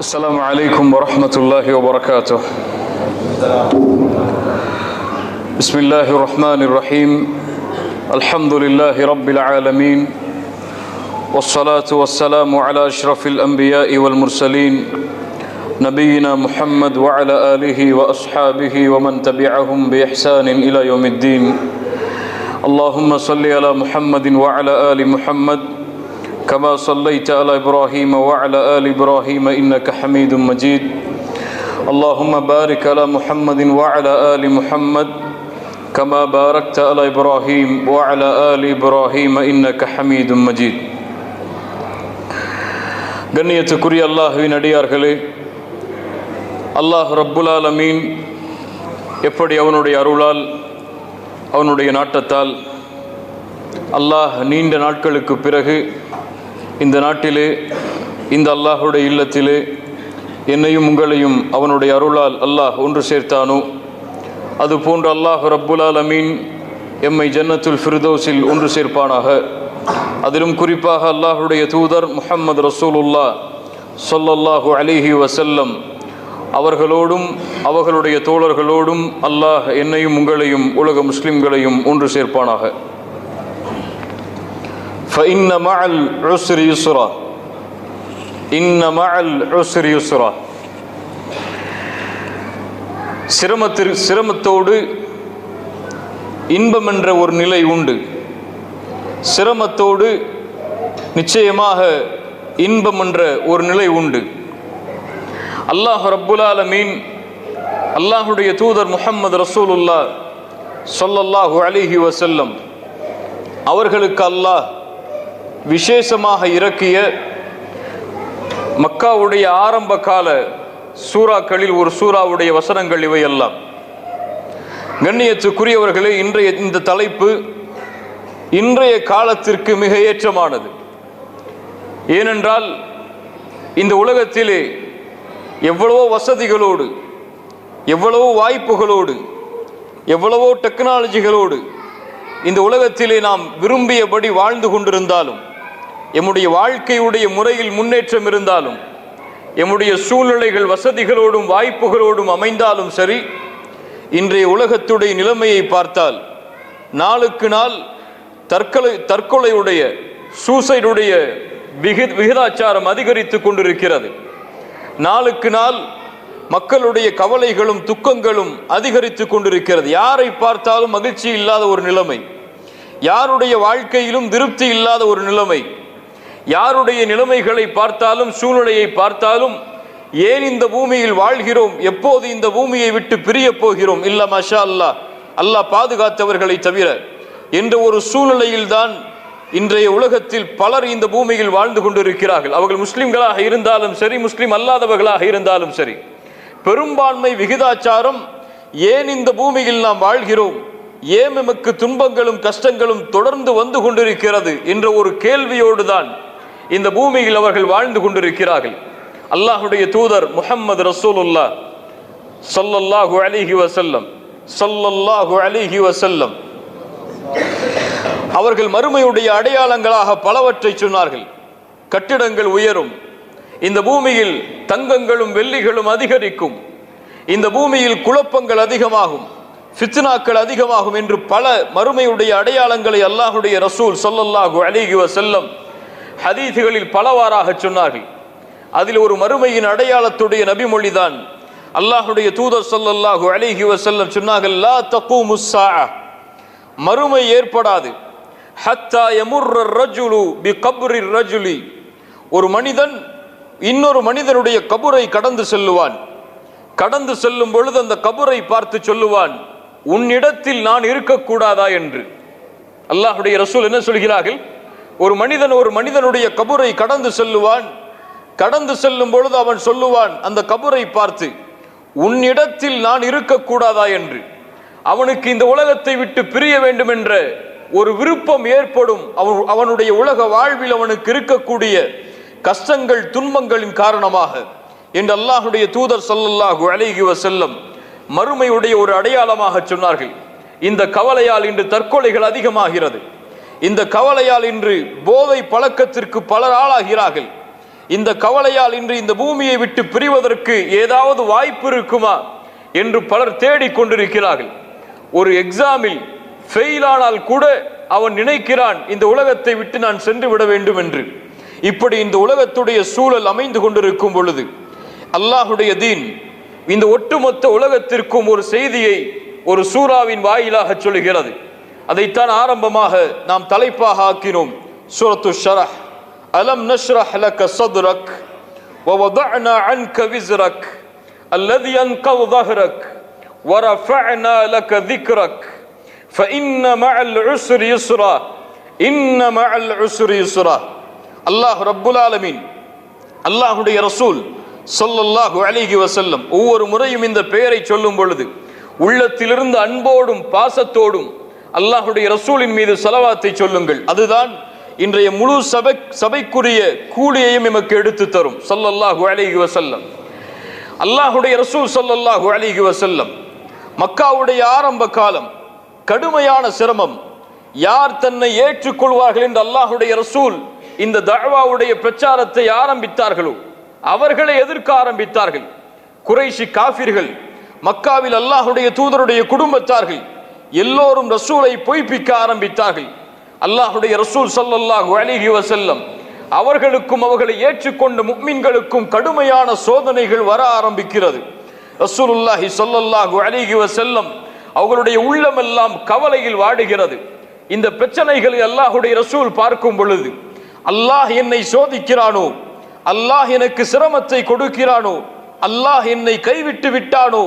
السلام عليكم ورحمة الله وبركاته. بسم الله الرحمن الرحيم. الحمد لله رب العالمين، والصلاة والسلام على أشرف الأنبياء والمرسلين نبينا محمد وعلى آله وأصحابه ومن تبعهم بإحسان إلى يوم الدين. اللهم صل على محمد وعلى آل محمد كما صليت على إبراهيم وعلى آل إبراهيم إنك حميد مجيد. اللهم بارك على محمد وعلى آل محمد كما باركت على إبراهيم وعلى آل إبراهيم إنك حميد مجيد. கண்ணியத்துக்குரிய அல்லாஹ்வின் அடியார்களே, அல்லாஹ் ரப்புல் ஆலமீன் எப்படி அவனுடைய அருளால் அவனுடைய நாட்டத்தால் அல்லாஹ் நீண்ட நாட்களுக்கு பிறகு இந்த நாட்டிலே இந்த அல்லாஹுடைய இல்லத்திலே என்னையும் உங்களையும் அவனுடைய அருளால் அல்லாஹ் ஒன்று சேர்த்தானோ, அதுபோன்று அல்லாஹ் ரப்புல் ஆலமீன் எம்மை ஜன்னத்துல் ஃபிர்தௌஸில் ஒன்று சேர்ப்பானாக. அதிலும் குறிப்பாக அல்லாஹுடைய தூதர் முஹம்மது ரசூலுல்லாஹ் ஸல்லல்லாஹு அலைஹி வஸல்லம் அவர்களோடும் அவர்களுடைய தோழர்களோடும் அல்லாஹ் என்னையும் உங்களையும் உலக முஸ்லிம்களையும் ஒன்று சேர்ப்பானாக. فإن مع العسر يسرا إن مع العسر يسرا. சிரமத்தோடு இன்பம் என்ற ஒரு நிலை உண்டு. சிரமத்தோடு நிச்சயமாக இன்பம் என்ற ஒரு நிலை உண்டு. அல்லாஹ் ரப்புல் ஆலமீன் அல்லாஹுடைய தூதர் முஹம்மது ரசூலுல்லாஹ் ஸல்லல்லாஹு அலைஹி வஸல்லம் அவர்களுக்கு அல்லாஹ் விசேஷமாக இறக்கிய மக்காவுடைய ஆரம்ப கால சூறாக்களில் ஒரு சூறாவுடைய வசனங்கள் இவையெல்லாம். கண்ணியத்துக்குரியவர்களே, இன்றைய இந்த தலைப்பு இன்றைய காலத்திற்கு மிக ஏற்றமானது. ஏனென்றால் இந்த உலகத்திலே எவ்வளவோ வசதிகளோடு, எவ்வளவோ வாய்ப்புகளோடு, எவ்வளவோ டெக்னாலஜிகளோடு இந்த உலகத்திலே நாம் விரும்பியபடி வாழ்ந்து கொண்டிருந்தாலும், எம்முடைய வாழ்க்கையுடைய முறையில் முன்னேற்றம் இருந்தாலும், எம்முடைய சூழ்நிலைகள் வசதிகளோடும் வாய்ப்புகளோடும் அமைந்தாலும் சரி, இன்றைய உலகத்துடைய நிலைமையை பார்த்தால் நாளுக்கு நாள் தற்கொலையுடைய சூசைடுடைய விகிதாச்சாரம் அதிகரித்து கொண்டிருக்கிறது. நாளுக்கு நாள் மக்களுடைய கவலைகளும் துக்கங்களும் அதிகரித்து கொண்டிருக்கிறது. யாரை பார்த்தாலும் மகிழ்ச்சி இல்லாத ஒரு நிலைமை, யாருடைய வாழ்க்கையிலும் திருப்தி இல்லாத ஒரு நிலைமை, யாருடைய நிலைமைகளை பார்த்தாலும் சூழ்நிலையை பார்த்தாலும் ஏன் இந்த பூமியில் வாழ்கிறோம், எப்போது இந்த பூமியை விட்டு பிரிய போகிறோம், இல்ல மஷா அல்லாஹ், அல்லாஹ் பாதுகாத்தவர்களை தவிர என்ற ஒரு சூழ்நிலையில் தான் இன்றைய உலகத்தில் பலர் இந்த பூமியில் வாழ்ந்து கொண்டிருக்கிறார்கள். அவர்கள் முஸ்லிம்களாக இருந்தாலும் சரி, முஸ்லிம் அல்லாதவர்களாக இருந்தாலும் சரி. பெரும்பான்மை விகிதாச்சாரம் ஏன் இந்த பூமியில் நாம் வாழ்கிறோம், ஏன் எமக்கு துன்பங்களும் கஷ்டங்களும் தொடர்ந்து வந்து கொண்டிருக்கிறது என்ற ஒரு கேள்வியோடு தான் இந்த பூமியில் அவர்கள் வாழ்ந்து கொண்டிருக்கிறார்கள். அல்லாஹுடைய தூதர் முஹம்மது ரசூலுல்லாஹ் ஸல்லல்லாஹு அலைஹி வஸல்லம் அவர்கள் மறுமையுடைய அடையாளங்களாக பலவற்றை சொன்னார்கள். கட்டிடங்கள் உயரும், இந்த பூமியில் தங்கங்களும் வெள்ளிகளும் அதிகரிக்கும், இந்த பூமியில் குழப்பங்கள் அதிகமாகும், ஃபித்னாக்கள் அதிகமாகும் என்று பல மறுமையுடைய அடையாளங்களை அல்லாஹுடைய ரசூல் ஸல்லல்லாஹு அலைஹி வஸல்லம் ஹதீஸ்களில் பலவாறாக சொன்னார்கள். அதில் ஒரு மறுமையின் அடையாளத்துடைய நபிமொழிதான் அல்லாஹுடைய தூதர் ஸல்லல்லாஹு அலைஹி வஸல்லம் சொன்னார்கள், லா தகூமுஸ் ஸாஅ, மறுமை ஏற்படாது, ஹத்தா யமுர்ர ரஜுலு பிகப்ரி ரஜுலி, ஒரு மனிதன் இன்னொரு மனிதனுடைய கபரை கடந்து செல்லுவான். கடந்து செல்லும் பொழுது அந்த கபரை பார்த்து சொல்லுவான், உன்னிடத்தில் நான் இருக்கக்கூடாதா என்று. அல்லாஹுடைய ரசூல் என்ன சொல்கிறார்கள், ஒரு மனிதனுடைய கபரை கடந்து செல்லுவான். கடந்து செல்லும் பொழுது அவன் சொல்லுவான் அந்த கபரை பார்த்து, உன்னிடத்தில் நான் இருக்கக்கூடாதா என்று. அவனுக்கு இந்த உலகத்தை விட்டு பிரிய வேண்டும் என்ற ஒரு விருப்பம் ஏற்படும். அவனுடைய உலக வாழ்வில் அவனுக்கு இருக்கக்கூடிய கஷ்டங்கள் துன்பங்களின் காரணமாக என்று அல்லாஹுடைய தூதர் ஸல்லல்லாஹு அலைஹி வஸல்லம் மறுமையுடைய ஒரு அடையாளமாக சொன்னார்கள். இந்த கவலையால் இன்று தற்கொலைகள் அதிகமாகிறது. இந்த கவலையால் இன்று போதை பழக்கத்திற்கு பலர் ஆளாகிறார்கள். இந்த கவலையால் இன்று இந்த பூமியை விட்டு பிரிவதற்கு ஏதாவது வாய்ப்பு இருக்குமா என்று பலர் தேடிக்கொண்டிருக்கிறார்கள். ஒரு எக்ஸாமில் ஃபெயில் ஆனால் கூட அவன் நினைக்கிறான் இந்த உலகத்தை விட்டு நான் சென்று விட வேண்டும் என்று. இப்படி இந்த உலகத்துடைய சூழல் அமைந்து கொண்டிருக்கும் பொழுது அல்லாஹுடைய தீன் இந்த ஒட்டுமொத்த உலகத்திற்கும் ஒரு செய்தியை ஒரு சூராவின் வாயிலாக சொல்கிறது. அதைத்தான் ஆரம்பமாக நாம் தலைப்பாக ஆக்கினோம். சூரத்து ஷரஹ். அலம் நஷ்ரஹ் லக ஸத்ரக் வ வதஅனா அன்க விஸ்ரக் அல்லதி அன்கத ظهرك ورفعنا لك ذكرك فإن مع العسر يسرا إن مع العسر يسرا. அல்லாஹ் ரப்புல் ஆலமீன் அல்லாஹ்வுடைய ரசூல் ஸல்லல்லாஹு அலைஹி வஸல்லம் ஒவ்வொரு முறையும் இந்த பெயரை சொல்லும் பொழுது உள்ளத்திலிருந்து அன்போடும் பாசத்தோடும் அல்லாஹ்வுடைய ரசூலின் மீது ஸலவாத்தை சொல்லுங்கள். அதுதான் இன்றைய முழு சபைக்குரிய கூலியையும் எமக்கு எடுத்து தரும். ஸல்லல்லாஹு அலைஹி வஸல்லம் அல்லாஹ்வுடைய ரசூல் ஸல்லல்லாஹு அலைஹி வஸல்லம் மக்காவுடைய ஆரம்ப காலம் கடுமையான சிரமம். யார் தன்னை ஏற்றுக்கொள்வார்கள் என்று அல்லாஹ்வுடைய ரசூல் இந்த தஅவாவுடைய பிரச்சாரத்தை ஆரம்பித்தார்களோ அவர்களை எதிர்க்க ஆரம்பித்தார்கள். குறைஷி காஃபிர்கள், மக்காவில் அல்லாஹ்வுடைய தூதருடைய குடும்பத்தார்கள் எல்லோரும் ரசூலை பொய்ப்பிக்க ஆரம்பித்தார்கள். அல்லாஹ்வுடைய ரசூல் ஸல்லல்லாஹு அலைஹி வஸல்லம் அவர்களுக்கும் அவர்களை ஏற்றுக்கொண்ட முஃமின்களுக்கும் கடுமையான சோதனைகள் வர ஆரம்பிக்கிறது. ரசூலுல்லாஹி ஸல்லல்லாஹு அலைஹி வஸல்லம் அவர்களுடைய உள்ளமெல்லாம் கவலையில் வாடுகிறது. இந்த பிரச்சனைகளை அல்லாஹ்வுடைய ரசூல் பார்க்கும் பொழுது அல்லாஹ் என்னை சோதிக்கிறானோ, அல்லாஹ் எனக்கு சிரமத்தை கொடுக்கிறானோ, அல்லாஹ் என்னை கைவிட்டு விட்டானோ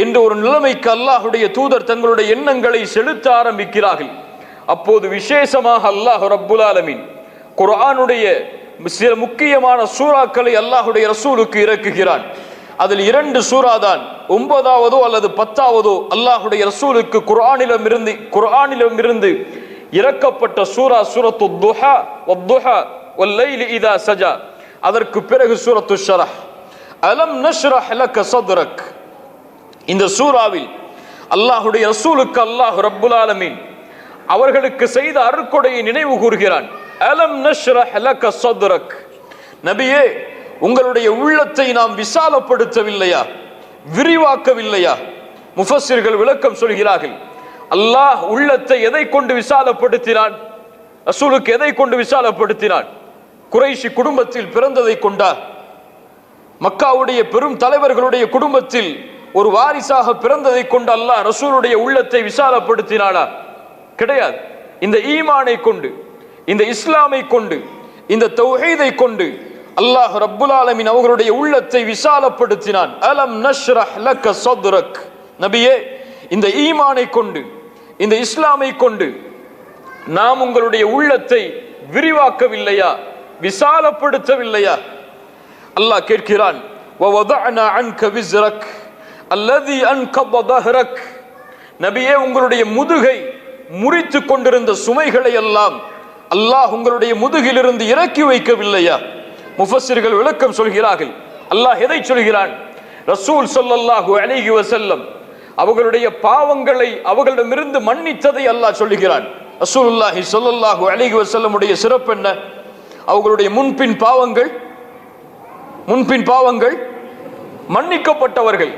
என்ற ஒரு நிலைமைக்கு அல்லாஹ்வுடைய தூதர் தங்களுடைய எண்ணங்களை செலுத்த ஆரம்பிக்கிறார்கள். அப்போது விசேஷமாக அல்லாஹ் ரப்புல் ஆலமீன் குர்ஆனுடைய சில முக்கியமான சூறாக்களை அல்லாஹ்வுடைய ரசூலுக்கு இறக்குகிறான். அதில் 2 சூரா தான் 9வதோ அல்லது 10வதோ அல்லாஹ்வுடைய ரசூலுக்கு குர்ஆனிலிருந்து இறக்கப்பட்ட சூரா சூரத்து துஹா வத்துஹா வல்லைலி இதா சஜா. அதற்கு பிறகு சூரத்து ஷரஹ். அலம் நஷ்ரஹ் லக ஸத்ரக். இந்த சூராவில் அல்லாஹ்வுடைய ரசூலுக்கு அல்லாஹ் ரப்புல் ஆலமீன் அவர்களுக்கு செய்த அருட்கொடையை நினைவு கூறுகிறான். அலம் நஷ்ரஹ் லக ஸத்ரக். நபியே, உங்களுடைய உள்ளத்தை நாம் விசாலப்படுத்தவில்லையா, விரிவாக்கவில்லையா? முஃபஸ்ஸிர்கள் விளக்கம் சொல்கிறார்கள். அல்லாஹ் உள்ளத்தை எதை கொண்டு விசாலப்படுத்தினான்? ரசூலுக்கு எதை கொண்டு விசாலப்படுத்தினான்? குறைஷி குடும்பத்தில் பிறந்ததை கொண்டா? மக்காவுடைய பெரும் தலைவர்களுடைய குடும்பத்தில் ஒரு வாரிசாக பிறந்ததை கொண்டு அல்லாஹ் ரசூலுடைய உள்ளத்தை விசாலப்படுத்தினானா? கிடையாது. இந்த ஈமானை கொண்டு, இந்த இஸ்லாமை கொண்டு, இந்த தௌஹீதை கொண்டு அல்லாஹ் ரப்புல் ஆலமீன் அவர்களுடைய உள்ளத்தை விசாலப்படுத்தினான். அலம் நஷ்ரஹ் லக ஸத்ரக். நபியே, இந்த ஈமானை கொண்டு, இந்த இஸ்லாமை கொண்டு நாம் உங்களுடைய உள்ளத்தை விரிவாக்கவில்லையா, விசாலப்படுத்தவில்லையா? அல்லாஹ் கேட்கிறான். வவதஅனா அன்க விஸ்ரக் அல்லதி அன்கத ظهرك. நபியே, உங்களுடைய முதுகை முறித்து கொண்டிருந்த சுமைகளை எல்லாம் அல்லாஹ் உங்களுடைய முதுகிலிருந்து இறக்கி வைக்கவில்லையா? முஃபஸ்ஸிர்கள் விளக்கம் சொல்கிறார்கள். அல்லாஹ் எதை சொல்கிறான்? ரசூல் ஸல்லல்லாஹு அலைஹி வஸல்லம் அவர்களுடைய பாவங்களை அவர்களிடமிருந்து மன்னித்ததை அல்லாஹ் சொல்கிறான். ரசூலுல்லாஹி ஸல்லல்லாஹு அலைஹி வஸல்லமுடைய சிறப்பு என்ன? அவர்களுடைய முன்பின் பாவங்கள் மன்னிக்கப்பட்டவர்கள்.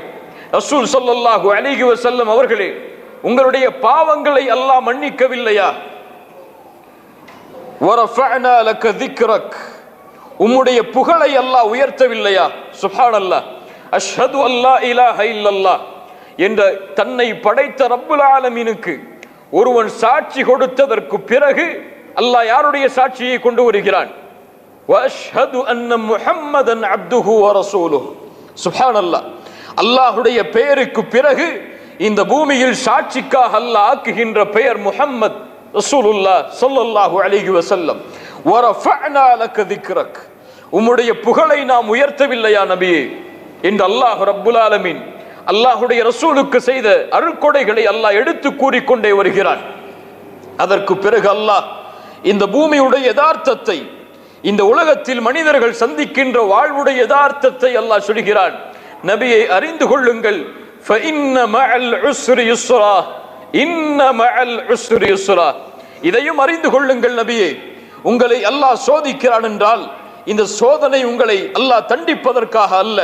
ரசூல் ஸல்லல்லாஹு அலைஹி வஸல்லம் அவர்களே, உங்களுடைய பாவங்களை அல்லாஹ் மன்னிக்கவில்லையா? வரஃபஅனா லக ذிக்ரக். உம்முடைய புகழை அல்லாஹ் உயர்த்தவில்லையா? சுப்ஹானல்லாஹ். அஷ்ஹது அல்லா இலாஹ இல்லல்லாஹ் என்ற தன்னை படைத்த ரப்புல் ஆலமீனுக்கு ஒருவன் சாட்சி கொடுத்ததற்கு பிறகு அல்லாஹ் யாருடைய சாட்சியை கொண்டு வருகிறான்? வஅஷ்ஹது அன்ன முஹம்மதன் அப்துஹு வ ரசூலுஹு. சுப்ஹானல்லாஹ். அல்லாஹ்வுடைய பெயருக்கு பிறகு இந்த பூமியில் சாட்சிக்காக அல்லாஹ் ஆக்குகின்ற பெயர் முஹம்மத் ரசூலுல்லாஹ் ஸல்லல்லாஹு அலைஹி வஸல்லம். வரஃபஅனா லக ذிக்ரக். உம்முடைய புகழை நாம் உயர்த்தவில்லையா நபியே என்று அல்லாஹ் ரப்புல் ஆலமீன் அல்லாஹ்வுடைய ரசூலுக்கு செய்த அருட்கொடைகளை அல்லாஹ் எடுத்து கூறிக்கொண்டே வருகிறான். அதற்கு பிறகு அல்லாஹ் இந்த பூமியுடைய யதார்த்தத்தை, இந்த உலகத்தில் மனிதர்கள் சந்திக்கின்ற வாழ்வுடைய யதார்த்தத்தை அல்லாஹ் சொல்கிறான். நபியை அறிந்து கொள்ளுங்கள். فإن مع العسر يسرا إن مع العسر يسرا. இதையும் அறிந்து கொள்ளுங்கள் நபியே, உங்களை அல்லாஹ் சோதிக்கிறான் என்றால் இந்த சோதனை உங்களை அல்லாஹ் தண்டிப்பதற்காக அல்ல.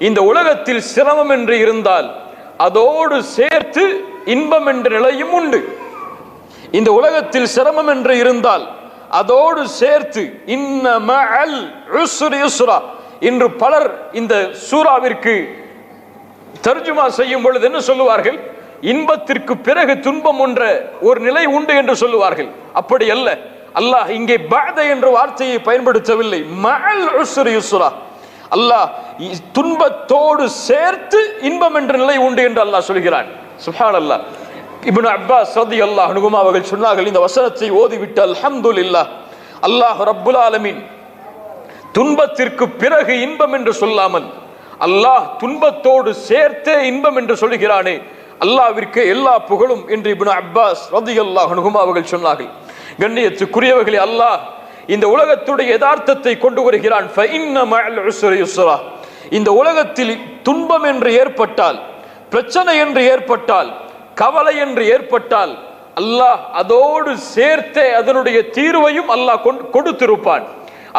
இந்த உலகத்தில் சிரமம் என்று இருந்தால் அதோடு சேர்த்து இன்பம் என்ற நிலையும் உண்டு. இந்த உலகத்தில் சிரமம் என்று இருந்தால் அதோடு சேர்த்து இன்ன மஅல் உஸ்ரி யுஸ்ரா. இன்று பலர் இந்த சூராவிற்கு தர்ஜுமா செய்யும் பொழுது என்ன சொல்லுவார்கள்? இன்பத்திற்கு பிறகு துன்பம் என்ற ஒரு நிலை உண்டு என்று சொல்லுவார்கள். அப்படி அல்ல. அல்லாஹ் இங்கே பஅத என்ற வார்த்தையை பயன்படுத்தவில்லை. மஅல் உஸ்ரி யுஸ்ரா. அல்லாஹ் துன்பத்தோடு சேர்த்து இன்பம் என்ற நிலை உண்டு என்று அல்லாஹ் சொல்கிறான். சுப்ஹானல்லாஹ். இப்னு அப்பாஸ் ரலியல்லாஹு அன்ஹுமா அவர்கள் சொன்னார்கள், இந்த வசனத்தை ஓதிவிட்டு அல்ஹம்துலில்லாஹ், அல்லாஹ் ரப்புல் ஆலமீன் துன்பத்திற்கு பிறகு இன்பம் என்று சொல்லாமல் அல்லாஹ் துன்பத்தோடு சேர்த்தே இன்பம் என்று சொல்கிறானே, அல்லாஹ்விற்கு எல்லா புகழும் என்று இப்னு அப்பாஸ் ரலியல்லாஹு அன்ஹுமா அவர்கள் சொன்னார்கள். கண்ணியத்துக்குரியவர்களே, அல்லாஹ் இந்த உலகத்துடைய யதார்த்தத்தை கொண்டு வருகிறான். ஃபஇன்ன மஅல் உஸ்ரி யுஸ்ரா. இந்த உலகத்தில் துன்பம் என்று ஏற்பட்டால், பிரச்சனை என்று ஏற்பட்டால், கவலை என்று ஏற்பட்டால் அல்லாஹ் அதோடு சேர்த்தே அதனுடைய தீர்வையும் அல்லாஹ் கொடுத்திருப்பான்.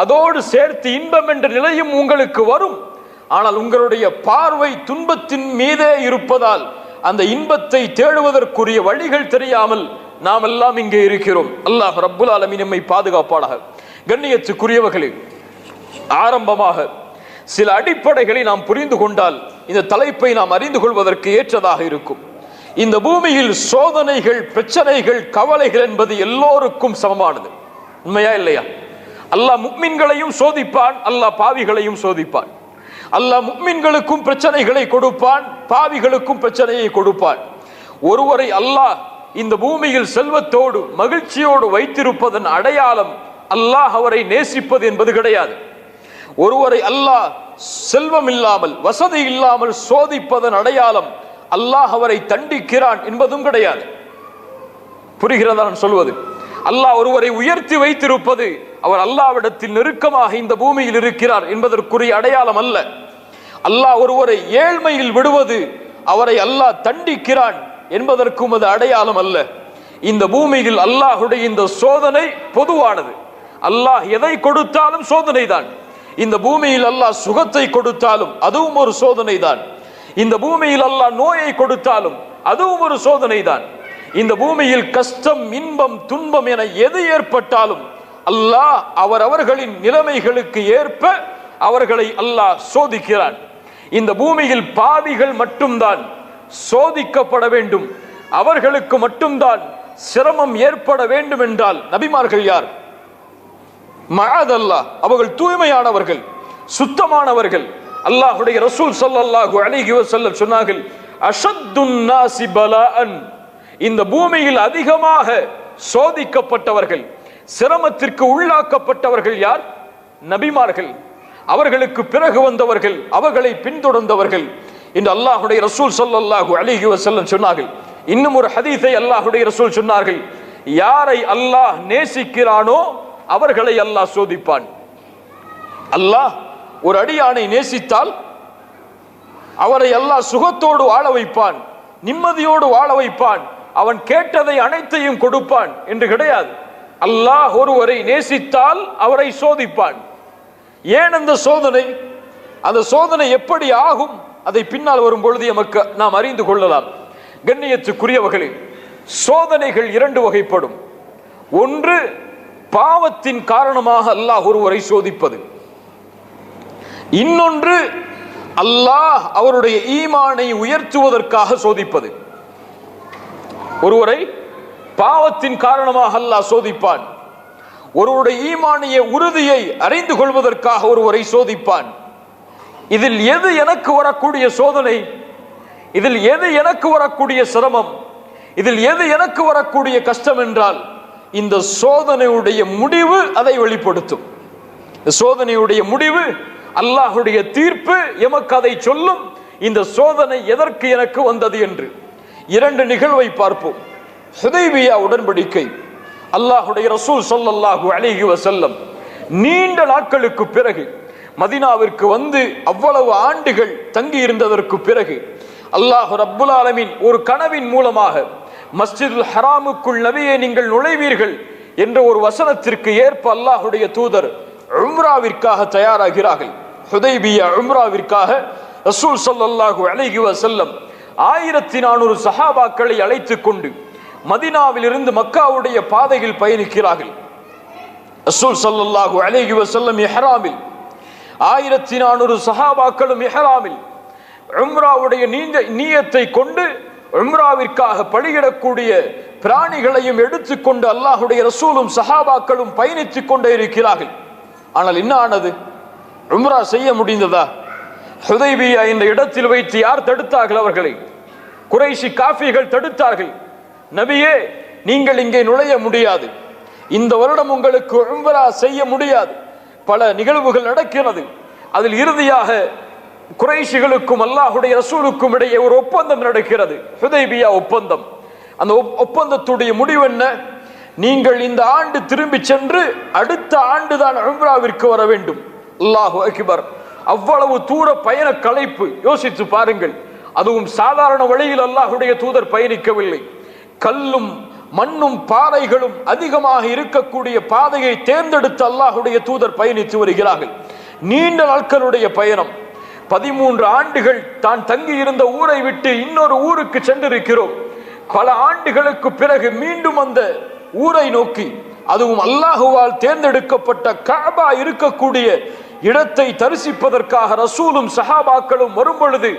அதோடு சேர்த்து இன்பம் என்ற நிலையும் உங்களுக்கு வரும். ஆனால் உங்களுடைய பார்வை துன்பத்தின் மீதே இருப்பதால் அந்த இன்பத்தை தேடுவதற்குரிய வழிகள் தெரியாமல் நாம் எல்லாம் இங்கே இருக்கிறோம். அல்லாஹ் ரப்புல் ஆலமீன் நம்மை பாதுகாப்பானாக. கண்ணியத்துக்குரியவர்களே, ஆரம்பமாக சில அடிப்படைகளை நாம் புரிந்து கொண்டால் இந்த தலைப்பை நாம் அறிந்து கொள்வதற்கு ஏற்றதாக இருக்கும். இந்த பூமியில் சோதனைகள், பிரச்சனைகள், கவலைகள் என்பது எல்லோருக்கும் சமமானது. உண்மையா இல்லையா? அல்லாஹ் முக்மின்களையும் சோதிப்பான், அல்லாஹ் பாவிகளையும் சோதிப்பான். அல்லாஹ் முக்மின்களுக்கும் பிரச்சனைகளை கொடுப்பான், பாவிகளுக்கும் பிரச்சனையை கொடுப்பான். ஒருவரை அல்லாஹ் இந்த பூமியில் செல்வத்தோடு மகிழ்ச்சியோடு வைத்திருப்பதன் அடையாளம் அல்லாஹ் அவரை நேசிப்பது என்பது கிடையாது. ஒருவரை அல்லாஹ் செல்வம் இல்லாமல், வசதி இல்லாமல் சோதிப்பதன் அடையாளம் அல்லாஹ் அவரை தண்டிக்கிறான் என்பதும் கிடையாது. புரிகிறதா நான் சொல்வது? அல்லாஹ் ஒருவரை உயர்த்தி வைத்திருப்பது அவர் அல்லாஹ்விடத்தில் நெருக்கமாக இந்த பூமியில் இருக்கிறார் என்பதற்குரிய அடையாளம் அல்ல. அல்லாஹ் ஒருவரை ஏழ்மையில் விடுவது அவரை அல்லாஹ் தண்டிக்கிறான் என்பதற்கும் அது அடையாளம் அல்ல. இந்த பூமியில் அல்லாஹுடைய இந்த சோதனை பொதுவானது. அல்லாஹ் எதை கொடுத்தாலும் சோதனை தான். இந்த பூமியில் அல்லாஹ் சுகத்தை கொடுத்தாலும் அதுவும் ஒரு சோதனை தான். இந்த பூமியில் அல்லாஹ் நோயை கொடுத்தாலும் அதுவும் ஒரு சோதனை தான். இந்த பூமியில் கஷ்டம், இன்பம், துன்பம் என எது ஏற்பட்டாலும் அல்லாஹ் அவரவர்களின் நிலைமைகளுக்கு ஏற்ப அவர்களை அல்லாஹ் சோதிக்கிறான். இந்த பூமியில் பாவிகள் மட்டும்தான் சோதிக்கப்பட வேண்டும், அவர்களுக்கு மட்டும்தான் சிரமம் ஏற்பட வேண்டும் என்றால் நபிமார்கள் யார்? மஅதல்லாஹ், அவர்கள் தூய்மையானவர்கள், சுத்தமானவர்கள். அல்லாஹ்வுடைய ரசூல் ஸல்லல்லாஹு அலைஹி வஸல்லம் சொன்னார்கள், அஷத்துன் நாஸி பலாஅன், இந்த பூமியில் அதிகமாக சோதிக்கப்பட்டவர்கள், சிரமத்திற்கு உள்ளாக்கப்பட்டவர்கள் யார்? நபிமார்கள், அவர்களுக்கு பிறகு வந்தவர்கள், அவர்களை பின்தொடர்ந்தவர்கள் என்று அல்லாஹ்வுடைய ரசூல் ஸல்லல்லாஹு அலைஹி வஸல்லம் சொன்னார்கள். இன்னும் ஒரு ஹதீஸை அல்லாஹ்வுடைய ரசூல் சொன்னார்கள், யாரை அல்லாஹ் நேசிக்கிறானோ அவர்களை அல்லாஹ் சோதிப்பான். அல்லாஹ் ஒரு அடியானை நேசித்தால் அவரை அல்லாஹ் சுகத்தோடு வாழ வைப்பான், நிம்மதியோடு வாழ வைப்பான், அவன் கேட்டதை அனைத்தையும் கொடுப்பான் என்று கிடையாது. அல்லாஹ் ஒருவரை நேசித்தால் அவரை சோதிப்பான். ஏன் அந்த சோதனை? அந்த சோதனை எப்படி ஆகும்? அதை பின்னால் வரும் பொழுது நமக்கு நாம் அறிந்து கொள்ளலாம். கண்ணியத்துக்குரியவர்களே, சோதனைகள் இரண்டு வகைப்படும். ஒன்று, பாவத்தின் காரணமாக அல்லாஹ் ஒருவரை சோதிப்பது. இன்னொன்று, அல்லாஹ் அவருடைய ஈமானை உயர்த்துவதற்காக சோதிப்பது. ஒருவரை பாவத்தின் காரணமாக அல்லாஹ் சோதிப்பான். ஒருவருடைய ஈமானிய உறுதியை அறிந்து கொள்வதற்காக ஒருவரை சோதிப்பான். இதில் எது எனக்கு வரக்கூடிய சோதனை? இதில் எது எனக்கு வரக்கூடிய சிரமம்? இதில் எது எனக்கு வரக்கூடிய கஷ்டம் என்றால் இந்த சோதனையுடைய முடிவு அதை வெளிப்படுத்தும். சோதனையுடைய முடிவு, அல்லாஹுடைய தீர்ப்பு எமக்கு அதை சொல்லும். இந்த சோதனை எதற்கு எனக்கு வந்தது என்று இரண்டு நிகழ்வை பார்ப்போம். ஹுதைபியா உடன்படிக்கை, அல்லாஹுடைய ரசூல் ஸல்லல்லாஹு அலைஹி வஸல்லம் நீண்ட நாட்களுக்கு பிறகு மதீனாவிற்கு வந்து அவ்வளவு ஆண்டுகள் தங்கி இருந்ததற்கு பிறகு அல்லாஹ் ரப்புல் ஆலமீன் ஒரு கனவின் மூலமாக மஸ்ஜிதுல் ஹராமுக்குள் நபியே நீங்கள் நுழைவீர்கள் என்ற ஒரு வசனத்திற்கு ஏற்ப அல்லாஹுடைய தூதர் உம்ராவிற்காக தயாராகிறார்கள். ஹுதைபியா உம்ராவிற்காக ரசூல் ஸல்லல்லாஹு அலைஹி வஸல்லம் 1400 சஹாபாக்களை அழைத்துக் கொண்டு மதீனாவிலிருந்து மக்காவுடைய பாதையில் பயணிக்கிறார்கள். ரசூல் ஸல்லல்லாஹு அலைஹி வஸல்லம் இஹ்ராமில், 1400 சஹாபாக்களும் இஹ்ராமில் உம்ராவுடைய நியத்தை கொண்டு உம்ராவிற்காக பலியிடக்கூடிய பிராணிகளையும் எடுத்துக்கொண்டு அல்லாஹுடைய ரசூலும் சஹாபாக்களும் பயணித்துக் கொண்டே இருக்கிறார்கள். ஆனால் என்ன ஆனது? உம்ரா செய்ய முடிந்ததா? ஹுதைபியா என்ற இடத்தில் வைத்து யார் தடுத்தார்கள்? அவர்களை குறைஷி காஃபிர்கள் தடுத்தார்கள். நபியே, நீங்கள் இங்கே நுழைய முடியாது, இந்த வருடம் உங்களுக்கு உம்ரா செய்ய முடியாது. பல நிகழ்வுகள் நடக்கிறது. அதில் இறுதியாக குறைஷிகளுக்கும் அல்லாஹுடைய ரசூலுக்கும் இடையே ஒரு ஒப்பந்தம் நடக்கிறது, ஹுதைபியா ஒப்பந்தம். அந்த ஒப்பந்தத்துடைய முடிவு என்ன? நீங்கள் இந்த ஆண்டு திரும்பி சென்று அடுத்த ஆண்டு தான் உம்ராவிற்கு வர வேண்டும். அல்லாஹு அக்பர்! அவ்வளவு தூர பயண களைப்பு. யோசித்து பாருங்கள். அதுவும் சாதாரண வழியில் அல்லாஹுடைய தூதர் பயணிக்கவில்லை. கல்லும் மண்ணும் பாறைகளும் அதிகமாக இருக்கக்கூடிய பாதையை தேர்ந்தெடுத்து அல்லாஹுடைய தூதர் பயணித்து வருகிறார்கள். நீண்ட நாட்களுடைய பயணம். 13 ஆண்டுகள் தான் தங்கி இருந்த ஊரை விட்டு இன்னொரு ஊருக்கு சென்றிருக்கிறோம். பல ஆண்டுகளுக்கு பிறகு மீண்டும் அந்த ஊரை நோக்கி, அதுவும் அல்லாஹுவால் தேர்ந்தெடுக்கப்பட்ட கஅபா இருக்கக்கூடிய இடத்தை தரிசிப்பதற்காக ரசூலும் சஹாபாக்களும் வரும் பொழுது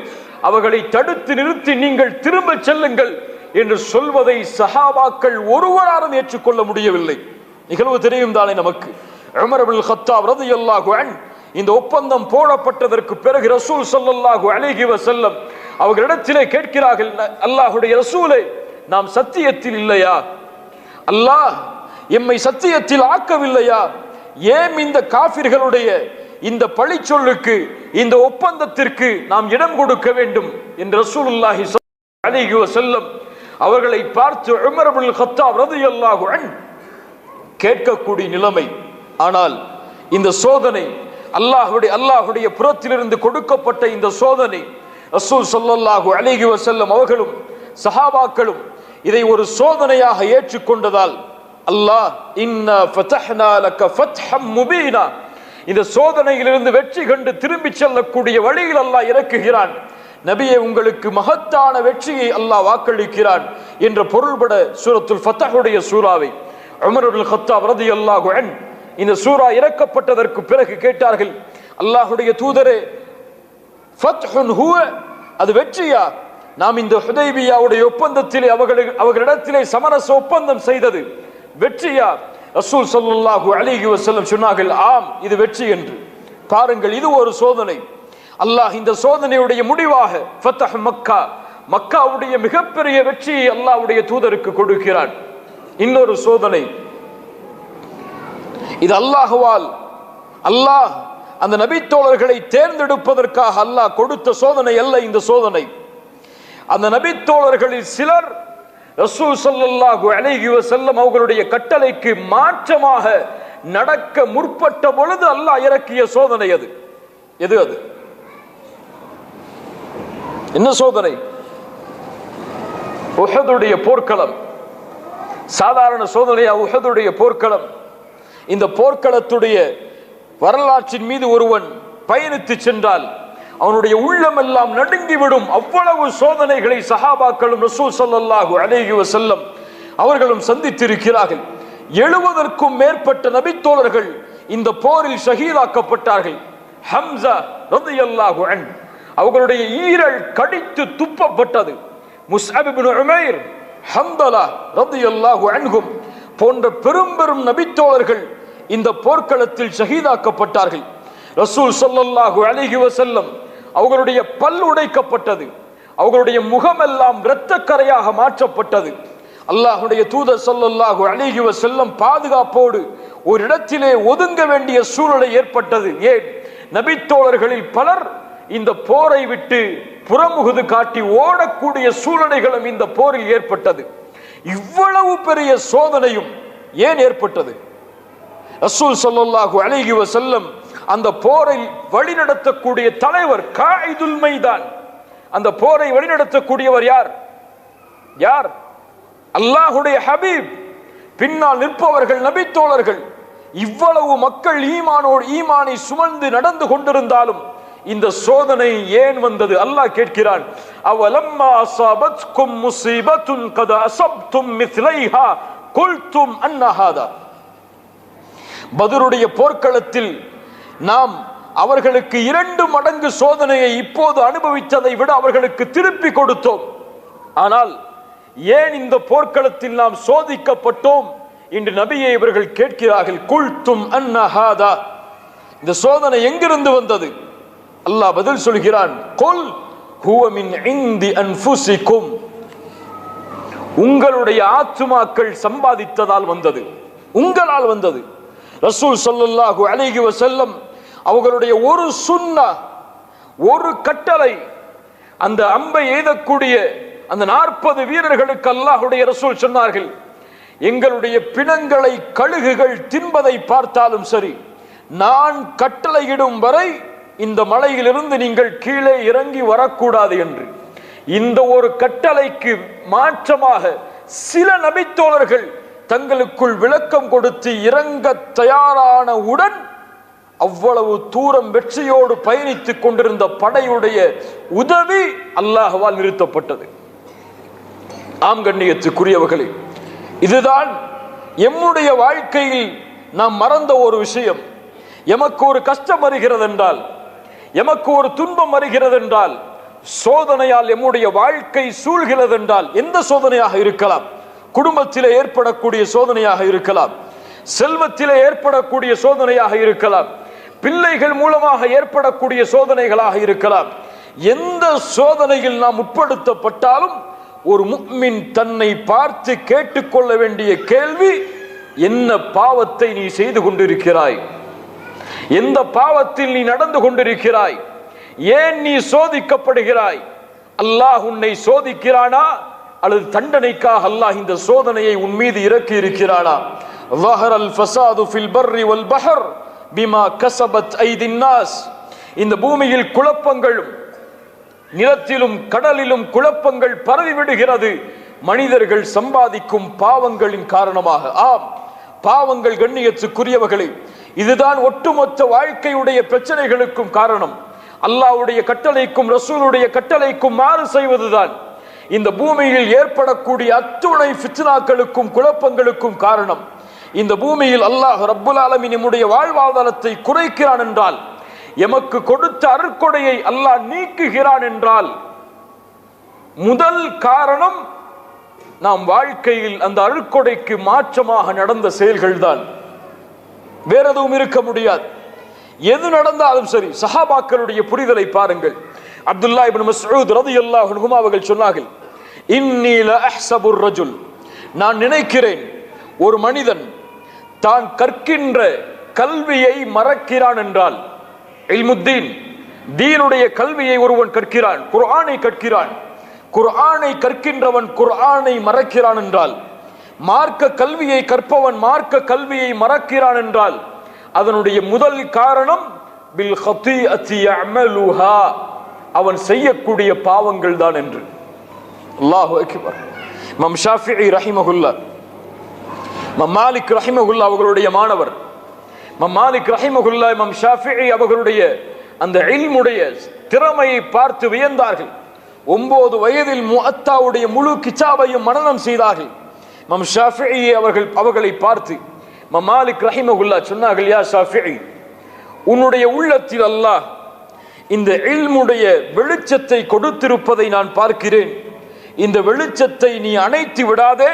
அவர்களை தடுத்து நிறுத்தி நீங்கள் திரும்ப செல்லுங்கள் என்று சொல்வதை சஹாபாக்கள் ஒருவராலும் ஏற்றுக்கொள்ள முடியவில்லை. நிகழ்வு தெரியும் தானே நமக்கு. உமர் இப்னுல் கத்தாப் ரலியல்லாஹு அன்ஹு இந்த ஒப்பந்தம் போடப்பட்டதற்கு பிறகு ரசூல் ஸல்லல்லாஹு அலைஹி வஸல்லம் அவர்களிடத்திலே கேட்கிறார்கள், அல்லாஹுடைய ரசூலே, நாம் சத்தியத்தில் இல்லையா? அல்லாஹ் எம்மை சத்தியத்தில் ஆக்கவில்லையா? ஏன் இந்த காஃபிர்களுடைய இந்த பழிச்சொல்லுக்கு, இந்த ஒப்பந்தத்திற்கு நாம் இடம் கொடுக்க வேண்டும் என்று ரசூலுல்லாஹி ஸல்லல்லாஹு அலைஹி வஸல்லம் அவர்களை பார்த்து உமர் இப்னுல் கத்தாப் ரலியல்லாஹு அன்ஹு கேட்கக்கூடிய நிலைமை. ஆனால் இந்த சோதனை அல்லாஹுடைய புறத்திலிருந்து கொடுக்கப்பட்ட இந்த சோதனை, ரசூல் ஸல்லல்லாஹு அலைஹி வஸல்லம் அவர்களும் சஹாபாக்களும் இதை ஒரு சோதனையாக ஏற்றுக்கொண்டதால் அல்லாஹ் இன்னா ஃபதஹ்னா லக ஃபத்ஹம் முபீனா, இந்த சோதனையிலிருந்து வெற்றி கண்டு திரும்பி செல்லக்கூடிய வழியில் அல்லாஹ் இறக்குகிறான். நபியே, உங்களுக்கு மகத்தான வெற்றியை அல்லாஹ் வாக்களிக்கிறான் என்ற பொருள்பட சூரத்துல் ஃபத்ஹுடைய சூராவை உமர் இப்னுல் கத்தாப் ரலியல்லாஹு அன்ஹு இந்த சூரா இறக்கப்பட்டதற்கு பிறகு கேட்டார்கள், அல்லாஹுடைய தூதரே, ஃபத்ஹுன் ஹுவ, அது வெற்றியா? நாம் இந்த ஹுதைபியாவுடைய ஒப்பந்தத்திலே அவர்களிடத்திலே சமரச ஒப்பந்தம் செய்தது வெற்றியா? ரசூல் ஸல்லல்லாஹு அலைஹி வஸல்லம் சொன்னார்கள், ஆம், இது வெற்றி என்று. பாருங்கள், இது ஒரு சோதனை. அல்லாஹ் இந்த சோதனையுடைய முடிவாக ஃபத்ஹ் மக்கா, மக்காவுடைய மிகப்பெரிய வெற்றியை அல்லாஹ்வுடைய தூதருக்கு கொடுக்கிறான். இன்னொரு சோதனை, இது அல்லாஹுவால், அல்லாஹ் அந்த நபித்தோழர்களை தேர்ந்தெடுப்பதற்காக அல்லாஹ் கொடுத்த சோதனை அல்ல இந்த சோதனை. அந்த நபித்தோழர்களில் சிலர் ரசூல் ஸல்லல்லாஹு அலைஹி வஸல்லம் அவர்களுடைய கட்டளைக்கு மாற்றமாக நடக்க முற்பட்ட பொழுது அல்லாஹ் இறக்கிய சோதனை அது. எது அது? என்ன சோதனை? உஹதுடைய போர்க்களம். சாதாரண சோதனையா உஹதுடைய போர்க்களம்? இந்த போர்க்களத்துடைய வரலாற்றின் மீது ஒருவன் பயணித்து சென்றால் அவனுடைய உள்ளமெல்லாம் நடுங்கிவிடும். அவ்வளவு சோதனைகளை சஹாபாக்களும் ரசூல் ஸல்லல்லாஹு அலைஹி வஸல்லம் அவர்களும் சந்தித்திருக்கிறார்கள். 70க்கும் மேற்பட்ட நபித்தோழர்கள் இந்த போரில் ஷஹீதாக்கப்பட்டார்கள். ஹம்ஸா ரலியல்லாஹு அன்ஹு அவர்களுடைய ஈரல் கடித்து துப்பப்பட்டது. முஸ்அப் இப்னு உமைர், ஹம்தலா ரலியல்லாஹு அன்ஹும் போன்ற பெரும் பெரும் நபித்தோழர்கள் இந்த போர்க்களத்தில் ஷஹீதாக்கப்பட்டார்கள். ரசூல் ஸல்லல்லாஹு அலைஹி வஸல்லம் அவர்களுடைய பல் உடைக்கப்பட்டது. அவர்களுடைய முகமெல்லாம் இரத்தக்கரையாக மாற்றப்பட்டது. அல்லாஹ்வுடைய தூதர் ஸல்லல்லாஹு அலைஹி வஸல்லம் பாதுகாப்போடு ஒரு இடத்திலே ஒதுங்க வேண்டிய சூழ்நிலை ஏற்பட்டது. ஏன்? நபித்தோழர்களில் பலர் இந்த போரை விட்டு புறமுகுது காட்டி ஓடக்கூடிய சூழ்நிலைகளும் இந்த போரில் ஏற்பட்டது. இவ்வளவு பெரிய சோதனையும் ஏன் ஏற்பட்டது? ரசூல் ஸல்லல்லாஹு அலைஹி வஸல்லம் அந்த போரை வழிநடத்தக்கூடிய தலைவர் காயிதுல் மைதான். அந்த போரை வழிநடத்தக்கூடியவர் யார்? யார்? அல்லாஹ்வுடைய ஹபீப் பின்னால் நிற்பவர்கள் நபித்தோழர்கள். இவ்வளவு மக்கள் ஈமானை சுமந்து நடந்து கொண்டிருந்தாலும் இந்த சோதனை ஏன் வந்தது? அல்லாஹ் கேட்கிறான், அவலம்மா அஸாபத்கும் முஸீபத்துன் கத அஸப்தும் மிஸ்லைஹா குல்தும் அன்ன ஹாதா. பத்ருடைய போர்க்களத்தில் நாம் அவர்களுக்கு 2 மடங்கு சோதனையை இப்போது அனுபவித்ததை விட அவர்களுக்கு திருப்பி கொடுத்தோம். ஆனால் ஏன் இந்த போர்க்களத்தில் நாம் சோதிக்கப்பட்டோம் என்று நபியை இவர்கள் கேட்கிறார்கள். குல்தும் அன்ன ஹாதா, இந்த சோதனை எங்கிருந்து வந்தது? அல்லாஹ் பதில் சொல்கிறான், குல் ஹுவ மின் இந்தி அன்ஃபுசிக்கும், உங்களுடைய ஆத்துமாக்கள் சம்பாதித்ததால் வந்தது, உங்களால் வந்தது. ரசூல் ஸல்லல்லாஹு அலைஹி வஸல்லம் அவர்களுடைய ஒரு சுன்னா, ஒரு கட்டளை, அந்த அம்பை எய்தக்கூடிய அந்த 40 வீரர்களுக்கு அல்லாஹ்வுடைய ரசூல் சொன்னார்கள், எங்களுடைய பிணங்களை கழுகுகள் தின்பதை பார்த்தாலும் சரி, நான் கட்டளையிடும் வரை இந்த மலையிலிருந்து நீங்கள் கீழே இறங்கி வரக்கூடாது என்று. இந்த ஒரு கட்டளைக்கு மாற்றமாக சில நபித்தோழர்கள் தங்களுக்குள் விளக்கம் கொடுத்து இறங்க தயாரானவுடன் அவ்வளவு தூரம் வெற்றியோடு பயணித்துக் கொண்டிருந்த படையுடைய உதவி அல்லாஹ்வால் நிறுத்தப்பட்டது. ஆம் கண்ணியத்துக்குரியவர்களே, இதுதான் எம்முடைய வாழ்க்கையில் நாம் மறந்த ஒரு விஷயம். எமக்கு ஒரு கஷ்டம் வருகிறது என்றால், எமக்கு ஒரு துன்பம் வருகிறது என்றால், சோதனையால் எம்முடைய வாழ்க்கை சூழ்கிறது என்றால், எந்த சோதனையாக இருக்கலாம், குடும்பத்திலே ஏற்படக்கூடிய சோதனையாக இருக்கலாம், செல்வத்திலே ஏற்படக்கூடிய சோதனையாக இருக்கலாம், பிள்ளைகள் மூலமாக ஏற்படக்கூடிய சோதனைகளாக இருக்கலாம். எந்த சோதனையில் நாம் உட்படுத்தப்பட்டாலும் ஒரு முஃமின் தன்னை பார்த்து கேட்டுக்கொள்ள வேண்டிய கேள்வி, என்ன பாவத்தை நீ செய்து கொண்டிருக்கிறாய், எந்த பாவத்தில் நீ நடந்து கொண்டிருக்கிறாய், ஏன் நீ சோதிக்கப்படுகிறாய்? அல்லாஹ் உன்னை சோதிக்கிறானா அல்லது தண்டனைக்காக அல்லாஹ் இந்த சோதனையை உன் மீது இறக்கி இருக்கிறானா? ظهرல் ஃபஸாது ஃபில் பர்ரி வல் பஹர் பிமா கஸபத் ஐதின் நாஸ். இந்த பூமியில் குழப்பங்களும் நிலத்திலும் கடலிலும் குழப்பங்கள் பரவி விடுகிறது மனிதர்கள் சம்பாதிக்கும் பாவங்களின் காரணமாக. ஆம், பாவங்கள் கண்ணியத்துக்குரியவர்களே, இதுதான் ஒட்டுமொத்த வாழ்க்கையுடைய பிரச்சனைகளுக்கும் காரணம். அல்லாஹ்வுடைய கட்டளைக்கும் ரசூலுடைய கட்டளைக்கும் மாறு செய்வதுதான் இந்த பூமியில் ஏற்படக்கூடிய அத்துணை ஃபித்னாக்களுக்கும் குழப்பங்களுக்கும் காரணம். இந்த பூமியில் அல்லாஹ் ரப்புல் ஆலமீன் நம்முடைய வாழ்வாதாரத்தை குறைக்கிறான் என்றால், எமக்கு கொடுத்த அருட்கொடையை அல்லாஹ் நீக்குகிறான் என்றால், முதல் காரணம் நாம் வாழ்க்கையில் அந்த அருட்கொடைக்கு மாற்றமாக நடந்த செயல்கள் தான். வேற எதுவும் இருக்க முடியாது. எது நடந்தாலும் சரி. சஹாபாக்களுடைய புரிதலை பாருங்கள். அப்துல்லா இப்னு மஸ்ஊத் ரலியல்லாஹு அன்ஹு அவர்கள் சொன்னார்கள், இன்னி லஅஹ்ஸபுர் ரஜுல், நான் நினைக்கிறேன் ஒரு மனிதன் தான் கற்கின்ற கல்வியை மறக்கிறான் என்றால், இல்முத்தீன், தீனுடைய கல்வியை ஒருவன் கற்கிறான், குர்ஆனை கற்கிறான், குர்ஆனை கற்கின்றவன் குர்ஆனை மறக்கிறான் என்றால், மார்க்க கல்வியை கற்பவன் மார்க்க கல்வியை மறக்கிறான் என்றால், அதனுடைய முதல் காரணம் பில் ஹதீஅத்தி யஅமலுஹா, அவன் செய்யக்கூடிய பாவங்கள் தான் என்று. அல்லாஹு அக்பர். இமாம் ஷாஃபிஈ ரஹிமஹுல்லாஹ், இமாம் மாலிக் ரஹிமஹுல்லாஹ் அவர்களுடைய மாணவர். இமாம் மாலிக் ரஹிமஹுல்லாஹ் இமாம் ஷாஃபிஈ அவர்களுடைய அந்த இல்முடைய திறமையை பார்த்து வியந்தார்கள். 9 வயதில் முஅத்தாவுடைய முழு கிதாபையும் மனனம் செய்தார்கள். இமாம் ஷாஃபிஈ அவர்களை பார்த்து இமாம் மாலிக் ரஹிமஹுல்லாஹ் சொன்னார்கள், யா ஷாஃபிஈ, உன்னுடைய உள்ளத்தில் அல்லாஹ் இந்த இல்முடைய வெளிச்சத்தை கொடுத்திருப்பதை நான் பார்க்கிறேன். இந்த வெளிச்சத்தை நீ அணைத்து விடாதே,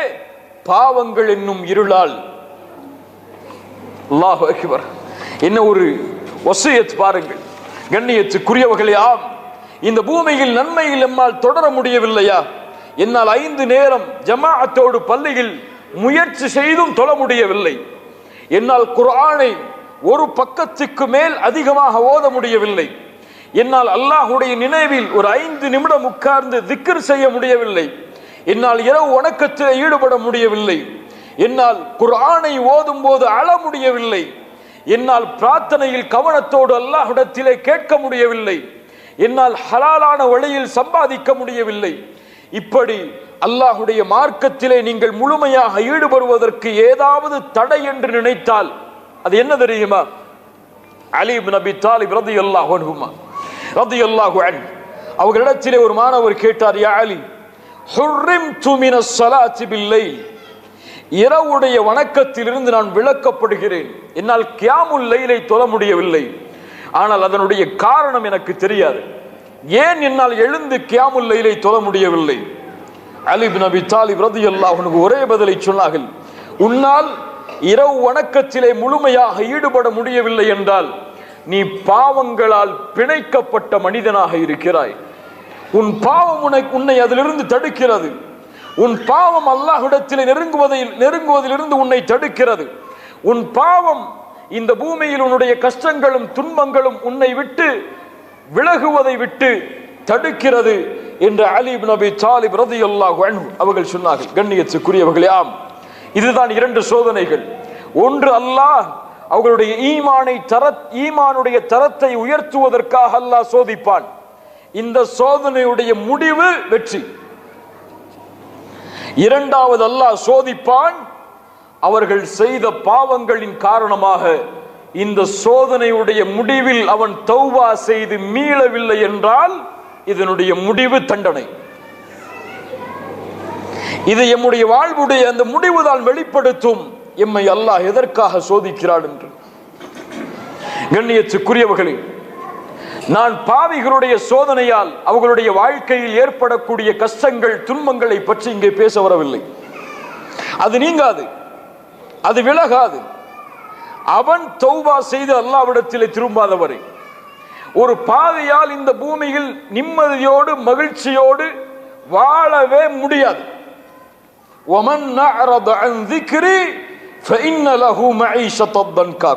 பாவங்கள் என்னும் இருளால். அல்லாஹு அக்பர். என்ன ஒரு வசியத் பாருங்கள் கண்ணியத்துக்குரியவர்களே. ஆம், இந்த பூமியில் நன்மையில் நம்மால் தொடர முடியவில்லையா? என்னால் 5 நேரம் ஜமாஅத்தோடு பள்ளியில் முயற்சி செய்தும் தொழ முடியவில்லை. என்னால் குர்ஆனை ஒரு பக்கத்துக்கு மேல் அதிகமாக ஓத முடியவில்லை. என்னால் அல்லாஹ்வுடைய நினைவில் ஒரு 5 நிமிடம் உட்கார்ந்து திக்ர் செய்ய முடியவில்லை. என்னால் இரவு வணக்கத்தில் ஈடுபட முடியவில்லை. என்னால் குர்ஆனை ஓதும் போது அழ முடியவில்லை. என்னால் பிரார்த்தனையில் கவனத்தோடு அல்லாஹ்விடத்திலே கேட்க முடியவில்லை. என்னால் ஹலாலான வழியில் சம்பாதிக்க முடியவில்லை. இப்படி அல்லாஹுடைய மார்க்கத்திலே நீங்கள் முழுமையாக ஈடுபடுவதற்கு ஏதாவது தடை என்று நினைத்தால் அது என்ன தெரியுமா? அலி இப்னு அபி தாலிப் ரலியல்லாஹு அன்ஹு அவர்களிடத்திலே ஒரு மாணவர் கேட்டார், யா அலி, ஹுர்ரிம்து மினஸ் ஸலாத்தி பில்லைல், இரவுடைய வணக்கத்திலிருந்து நான் விலக்கப்படுகிறேன். என்னால் கியாமுல் லைலை தொழ முடியவில்லை, ஆனால் அதனுடைய காரணம் எனக்கு தெரியாது. ஏன் என்னால் எழுந்து கியாமுல் லைலை தொழ முடியவில்லை? அலி இப்னு அபி தாலிப் ரலியல்லாஹு அன்ஹு ஒரே பதிலை சொன்னார்கள், உன்னால் இரவு வணக்கத்திலே முழுமையாக ஈடுபட முடியவில்லை என்றால் நீ பாவங்களால் பிணைக்கப்பட்ட மனிதனாக இருக்கிறாய். உன் பாவம் உன்னை அதிலிருந்து தடுக்கிறது. உன் பாவம் அல்லாஹ்விடத்திலே நெருங்குவதிலிருந்து உன்னை தடுக்கிறது. உன் பாவம் இந்த பூமியில் உன்னுடைய கஷ்டங்களும் துன்பங்களும் உன்னை விட்டு விலகுவதை விட்டு தடுக்கிறது என்று அலி இப்னு அபி தாலிப் ரலியல்லாஹு அன்ஹு அவர்கள் சொன்னார்கள். கண்ணியத்துக்குரியவர்களே, ஆம், இதுதான் இரண்டு சோதனைகள். ஒன்று, அல்லாஹ் அவர்களுடைய ஈமானுடைய தரத்தை உயர்த்துவதற்காக அல்லாஹ் சோதிப்பான். இந்த சோதனையுடைய முடிவு வெற்றி. இரண்டாவது, அல்லாஹ் சோதிப்பான் அவர்கள் செய்த பாவங்களின் காரணமாக. இந்த சோதனையுடைய முடிவில் அவன் தௌபா செய்து மீளவில்லை என்றால் இதனுடைய முடிவு தண்டனை. இது எம்முடைய வாழ்வுடைய அந்த முடிவுதான் வெளிப்படுத்தும் எம்மை அல்லாஹ் எதற்காக சோதிக்கிறான் என்று. கண்ணியத்துக்குரியவர்களே, நான் பாவிகளுடைய சோதனையால் அவர்களுடைய வாழ்க்கையில் ஏற்படக்கூடிய கஷ்டங்கள் துன்பங்களை பற்றி இங்கே பேச வரவில்லை. அது நீங்காது, அது விலகாது. அவன் தௌபா செய்து அல்லாஹ்விடத்திலே திரும்பாதவரை ஒரு பாவியால் இந்த பூமியில் நிம்மதியோடு மகிழ்ச்சியோடு வாழவே முடியாது.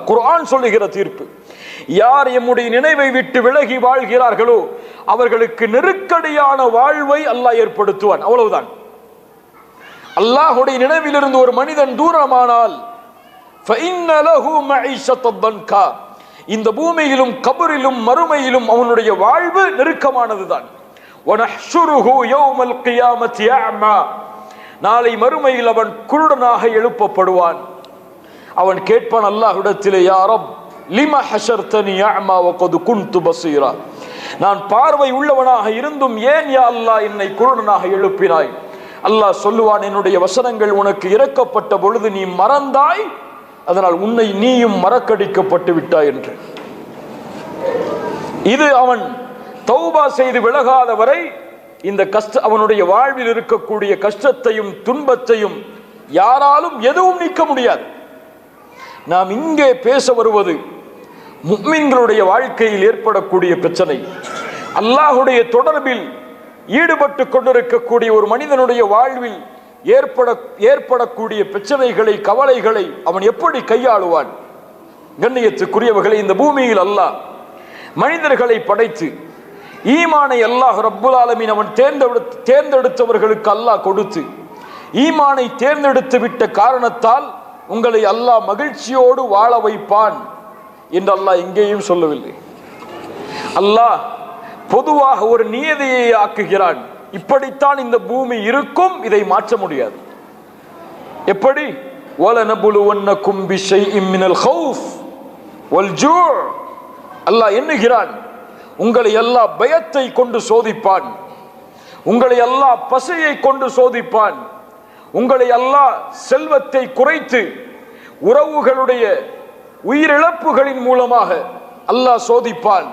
குர்ஆன் சொல்லுகிற தீர்ப்பு, யார் எம்முடைய நினைவை விட்டு விலகி வாழ்கிறார்களோ அவர்களுக்கு நெருக்கடியான வாழ்வை அல்லாஹ் ஏற்படுத்துவான். அவ்வளவுதான். அல்லாஹ்வுடைய நினைவிலிருந்து ஒரு மனிதன் தூரமானால் இந்த பூமியிலும் கபரிலும் மறுமையிலும் அவனுடைய வாழ்வு நெருக்கமானதுதான். நாளை மறுமையில் அவன் குருடனாக எழுப்பப்படுவான். அவன் கேட்பான் அல்லாஹ்விடத்திலே, யா ரப் லிம ஹஷர்தனி அஅமா வகத் குன்து பஸீரா, நான் பார்வை உள்ளவனாக இருந்தும் ஏன் யா அல்லாஹ் என்னை குருடனாக எழுப்பினாய்? அல்லாஹ் சொல்லுவான், என்னுடைய வசனங்கள் உனக்கு இறக்கப்பட்ட பொழுது நீ மறந்தாய், அதனால் உன்னை நீயும் மறக்கடிக்கப்பட்டு விட்டாய் என்று. இது அவன் தௌபா செய்து விலகாத வரை இந்த அவனுடைய வாழ்வில் இருக்கக்கூடிய கஷ்டத்தையும் துன்பத்தையும் யாராலும் எதுவும் நீக்க முடியாது. நாம் இங்கே பேச வருவது முஃமின்களுடைய வாழ்க்கையில் ஏற்படக்கூடிய பிரச்சனை. அல்லாஹ்வுடைய தொடர்பில் ஈடுபட்டு கொண்டிருக்கக்கூடிய ஒரு மனிதனுடைய வாழ்வில் ஏற்படக்கூடிய பிரச்சனைகளை கவலைகளை அவன் எப்படி கையாளுவான்? கண்ணியத்துக்குரியவர்களை, இந்த பூமியில் அல்லாஹ் மனிதர்களை படைத்து ஈமானை அல்லாஹ் ரப்புல் ஆலமீன் அவன் தேர்ந்தெடுத்தவர்களுக்கு அல்லாஹ் கொடுத்து ஈமானை தேர்ந்தெடுத்து விட்ட காரணத்தால் உங்களை அல்லாஹ் மகிழ்ச்சியோடு வாழ வைப்பான் என்று அல்லாஹ் எங்கேயும் சொல்லவில்லை. அல்லாஹ் பொதுவாக ஒரு நியதியை ஆக்குகிறான். இப்படித்தான் இந்த பூமி இருக்கும், இதை மாற்ற முடியாது. எப்படி? வலனபுலுவன்னகும் பிஷைஇம் மினல் கௌஃப் வல் ஜூ'. அல்லாஹ் எண்ணுகிறான், உங்களை அல்லாஹ் பயத்தை கொண்டு சோதிப்பான், உங்களை அல்லாஹ் பசியை கொண்டு சோதிப்பான், உங்களை அல்லாஹ் செல்வத்தை குறைத்து உறவுகளுடைய உயிரிழப்புகளின் மூலமாக அல்லாஹ் சோதிப்பான்.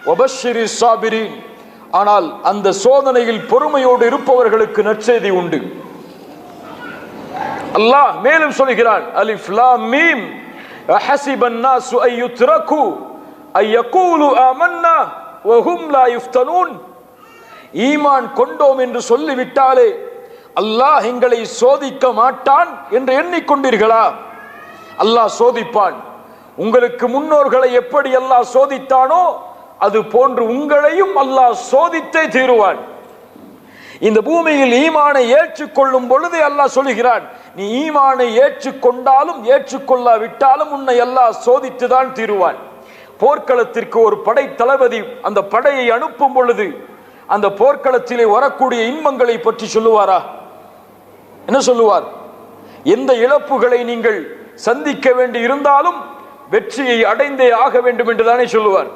வபஷ்ஷிரி ஸாபிரீன். ஆனால் அந்த சோதனையில் பொறுமையோடு இருப்பவர்களுக்கு நற்செய்தி உண்டு. அல்லாஹ் மேலும் சொல்கிறான், அலிஃப் லாம் மீம் அஹஸிபன் நாஸு அய்யுத்ரகு அய்யகூலு ஆமன்னா வஹும் லா யுஃப்தனூன். ஈமான் கொண்டோம் என்று சொல்லிவிட்டாலே அல்லாஹ் எங்களை சோதிக்க மாட்டான் என்று எண்ணிக்கொண்டீர்களா? அல்லாஹ் சோதிப்பான். உங்களுக்கு முன்னோர்களை எப்படி அல்லாஹ் சோதித்தானோ அது போன்று உங்களையும் அல்லாஹ் சோதித்தே தீருவான். இந்த பூமியில் ஈமானை ஏற்றுக்கொள்ளும் பொழுது அல்லாஹ் சொல்கிறான், நீ ஈமானை ஏற்றுக்கொண்டாலும் ஏற்றுக்கொள்ளாவிட்டாலும் உன்னை அல்லாஹ் சோதித்துதான் தீருவான். போர்க்களத்திற்கு ஒரு படை தளபதி அந்த படையை அனுப்பும் பொழுது அந்த போர்க்களத்திலே வரக்கூடிய இன்பங்களை பற்றி சொல்லுவாரா? என்ன சொல்லுவார்? எந்த இழப்புகளை நீங்கள் சந்திக்க வேண்டி இருந்தாலும் வெற்றியை அடைந்தே ஆக வேண்டும் என்றுதானே சொல்லுவார்.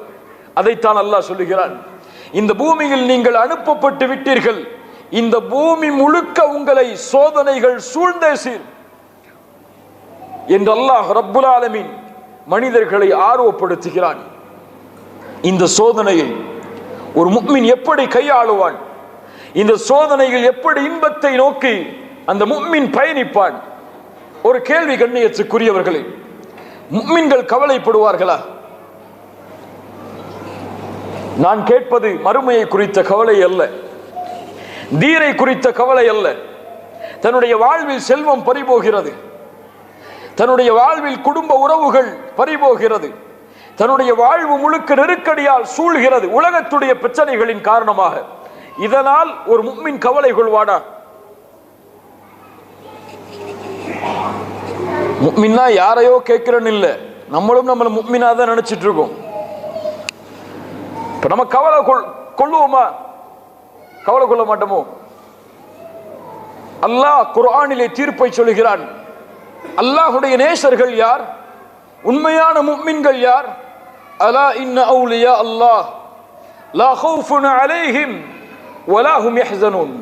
அதைத்தான் அல்லாஹ் சொல்லுகிறான், இந்த பூமியில் நீங்கள் அனுப்பப்பட்டு விட்டீர்கள், இந்த பூமி முழுக்க உங்களை சோதனைகள் சூழ்ந்தே சீர் என்று அல்லாஹ் ரப்புல் ஆலமீன் மனிதர்களை ஆர்வப்படுத்துகிறான். இந்த சோதனையை ஒரு முஃமின் எப்படி கையாளுவான்? இந்த சோதனையில் எப்படி இன்பத்தை நோக்கி அந்த முஃமின் பயணிப்பான்? ஒரு கேள்வி கண்ணியத்துக்குரியவர்களே, முஃமின்கள் கவலைப்படுவார்களா? நான் கேட்பது மறுமையை குறித்த கவலை அல்ல, தீனை குறித்த கவலை அல்ல. தன்னுடைய வாழ்வில் செல்வம் பறிபோகிறது, தன்னுடைய வாழ்வில் குடும்ப உறவுகள் பறிபோகிறது, தன்னுடைய வாழ்வு முழுக்க நெருக்கடியால் சூழ்கிறது உலகத்துடைய பிரச்சனைகளின் காரணமாக. இதனால் ஒரு முஃமின் கவலை கொள்வானா? முஃமின்னா யாரையோ கேட்கிறேன்னு இல்லை, நம்மளும் நம்மள முஃமினா தான் நினைச்சிட்டு இருக்கோம். இப்ப நம்ம கவலை கொள்ளுவோமா? கவலை கொள்ள மாட்டோமோ? அல்லாஹ் குர்ஆனிலே தீர்ப்பை சொல்கிறான். அல்லாஹ்வுடைய நேசர்கள் யார்? உண்மையான முஃமின்கள் யார்? அலா இன்ன அவுலியா அல்லாஹ் லா ஹவுஃபுன் அலைஹிம் வலா ஹும் யஹ்ஸனூன்.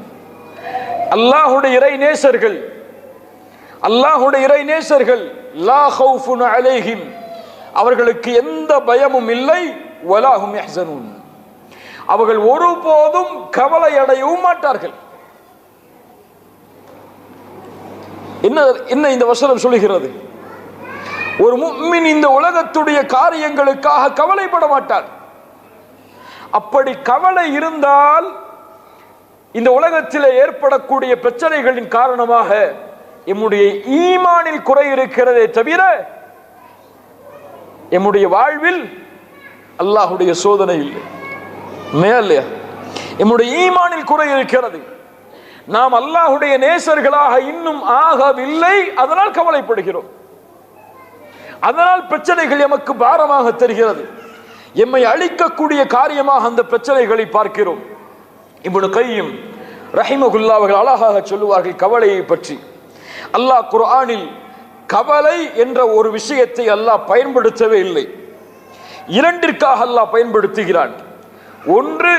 அல்லாஹ்வுடைய இறை நேசர்கள், அல்லாஹ்வுடைய இறை நேசர்கள் லா ஹவுஃபுன் அலைஹிம், அவர்களுக்கு எந்த பயமும் இல்லை, வலா ஹும் யஹ்ஸனூன், அவர்கள் ஒருபோதும் கவலை அடையவும் மாட்டார்கள். என்ன இந்த வசனம் சொல்லுகிறது? ஒரு முஃமின் இந்த உலகத்துடைய காரியங்களுக்காக கவலைப்பட மாட்டார். அப்படி கவலை இருந்தால் இந்த உலகத்தில் ஏற்படக்கூடிய பிரச்சனைகளின் காரணமாக எம்முடைய ஈமானில் குறை இருக்கிறதே தவிர எம்முடைய வாழ்வில் அல்லாஹ்வுடைய சோதனை இல்லை. இல்லையா? எம்முடைய ஈமானில் குறை இருக்கிறது. நாம் அல்லாஹ்வுடைய நேசர்களாக இன்னும் ஆகவில்லை, அதனால் கவலைப்படுகிறோம். அதனால் பிரச்சனைகள் எமக்கு பாரமாக தெரிகிறது, எம்மை அழிக்கக்கூடிய காரியமாக அந்த பிரச்சனைகளை பார்க்கிறோம். இப்னு கையிம் ரஹிமஹுல்லாஹ் அவர்கள் அழகாக சொல்லுவார்கள் கவலையை பற்றி. அல்லாஹ் குர்ஆனில் கவலை என்ற ஒரு விஷயத்தை அல்லாஹ் பயன்படுத்தவே இல்லை, இரண்டிற்காக அல்லாஹ் பயன்படுத்துகிறான். ஒன்று,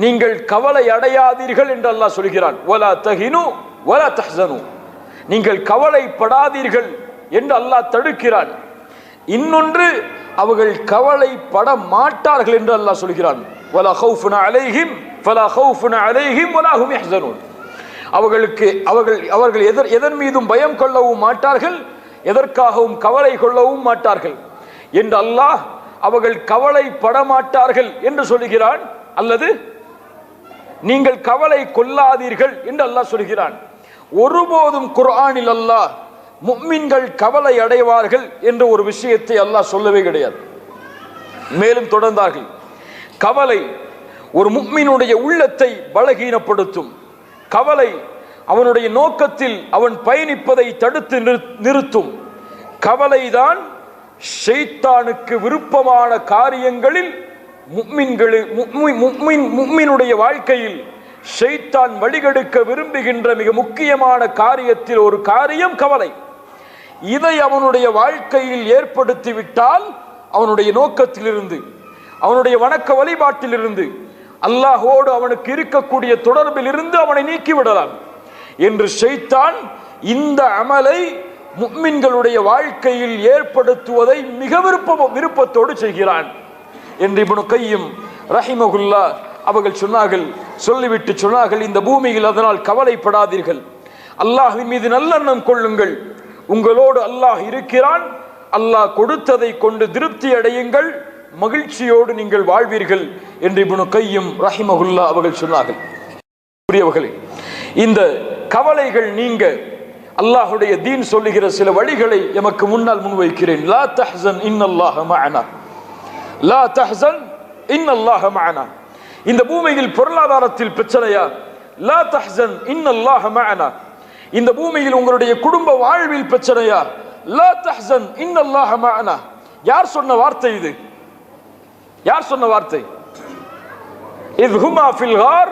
நீங்கள் கவலை அடையாதீர்கள் என்று அல்லாஹ் சொல்கிறான், வலா தஹினு வலா தஹ்ஸனு, நீங்கள் கவலைப்படாதீர்கள் என்று அல்லாஹ் தடுக்கிறான். இன்னொன்று, அவர்கள் கவலைப்பட மாட்டார்கள் என்று அல்லாஹ் சொல்கிறான், வலா ஹவுஃபுன் அலைஹிம் ஃபலா ஹவுஃபுன் அலைஹிம் வலா ஹும் யஹ்ஸனூன், அவர்கள் எதன் மீதும் பயம் கொள்ளவும் மாட்டார்கள், எதற்காகவும் கவலை கொள்ளவும் மாட்டார்கள் என்று அல்லாஹ் அவர்கள் கவலைப்பட மாட்டார்கள் என்று சொல்கிறான். அல்லது நீங்கள் கவலை கொள்ளாதீர்கள் என்று அல்லாஹ் சொல்கிறான். ஒருபோதும் குர்ஆனில் அல்லாஹ் முஃமின்கள் கவலை அடைவார்கள் என்ற ஒரு விஷயத்தை அல்லாஹ் சொல்லவே கிடையாது. மேலும் தொடர்ந்தார்கள், கவலை ஒரு முஃமினுடைய உள்ளத்தை பலகீனப்படுத்தும். கவலை அவனுடைய நோக்கத்தில் அவன் பயணிப்பதை தடுத்து நிறுத்தும். கவலைதான் ஷைத்தானுக்கு விருப்பமான காரியங்களில் முஃமினுடைய வாழ்க்கையில் ஷைத்தான் வழிகெடுக்க விரும்புகின்ற மிக முக்கியமான காரியத்தில் ஒரு காரியம் கவலை. இதை அவனுடைய வாழ்க்கையில் ஏற்படுத்திவிட்டால் அவனுடைய நோக்கத்திலிருந்து, அவனுடைய வணக்க வழிபாட்டிலிருந்து, அல்லாஹோடு அவனுக்கு இருக்கக்கூடிய தொடர்பில் இருந்து அவனை நீக்கிவிடலாம் என்று ஷைத்தான் இந்த அமலை முஃமின்களுடைய வாழ்க்கையில் ஏற்படுத்துவதை மிக விருப்பத்தோடு செய்கிறான் என்று இப்னு கையிம் ரஹிமஹுல்லாஹ் அவர்கள் சொன்னார்கள். சொல்லிவிட்டு சொன்னார்கள், இந்த பூமியில் அதனால் கவலைப்படாதீர்கள், அல்லாஹ்வின் மீது நல்லெண்ணம் கொள்ளுங்கள், உங்களோடு அல்லாஹ் இருக்கிறான், அல்லாஹ் கொடுத்ததை கொண்டு திருப்தி அடையுங்கள், மகிழ்ச்சியோடு நீங்கள் வாழ்வீர்கள் என்று இப்னு கையிம் ரஹிமஹுல்லாஹ் அவர்கள் சொன்னார்கள். புரியவர்களே, இந்த கவலைகள் நீங்க அல்லாஹ்வுடைய தீன் சொல்லுகிற சில வழிகளை எமக்கு முன்னால் முன்வைக்கிறேன். லா தஹ்ஸன் இன்னல்லாஹ மஅனா, லா தஹ்ஸன் இன்னல்லாஹ மஅனா. இந்த பூமியில் பொருளாதாரத்தில் பிரச்சனையா? லா தஹ்ஸன் இன்னல்லாஹ மஅனா. இந்த பூமியில் உங்களுடைய குடும்ப வாழ்வில் பிரச்சனையா? லா தஹ்ஸன் இன்னல்லாஹ மஅனா. யார் சொன்ன வார்த்தை இது? யார் சொன்ன வார்த்தை? إذ هما في الغار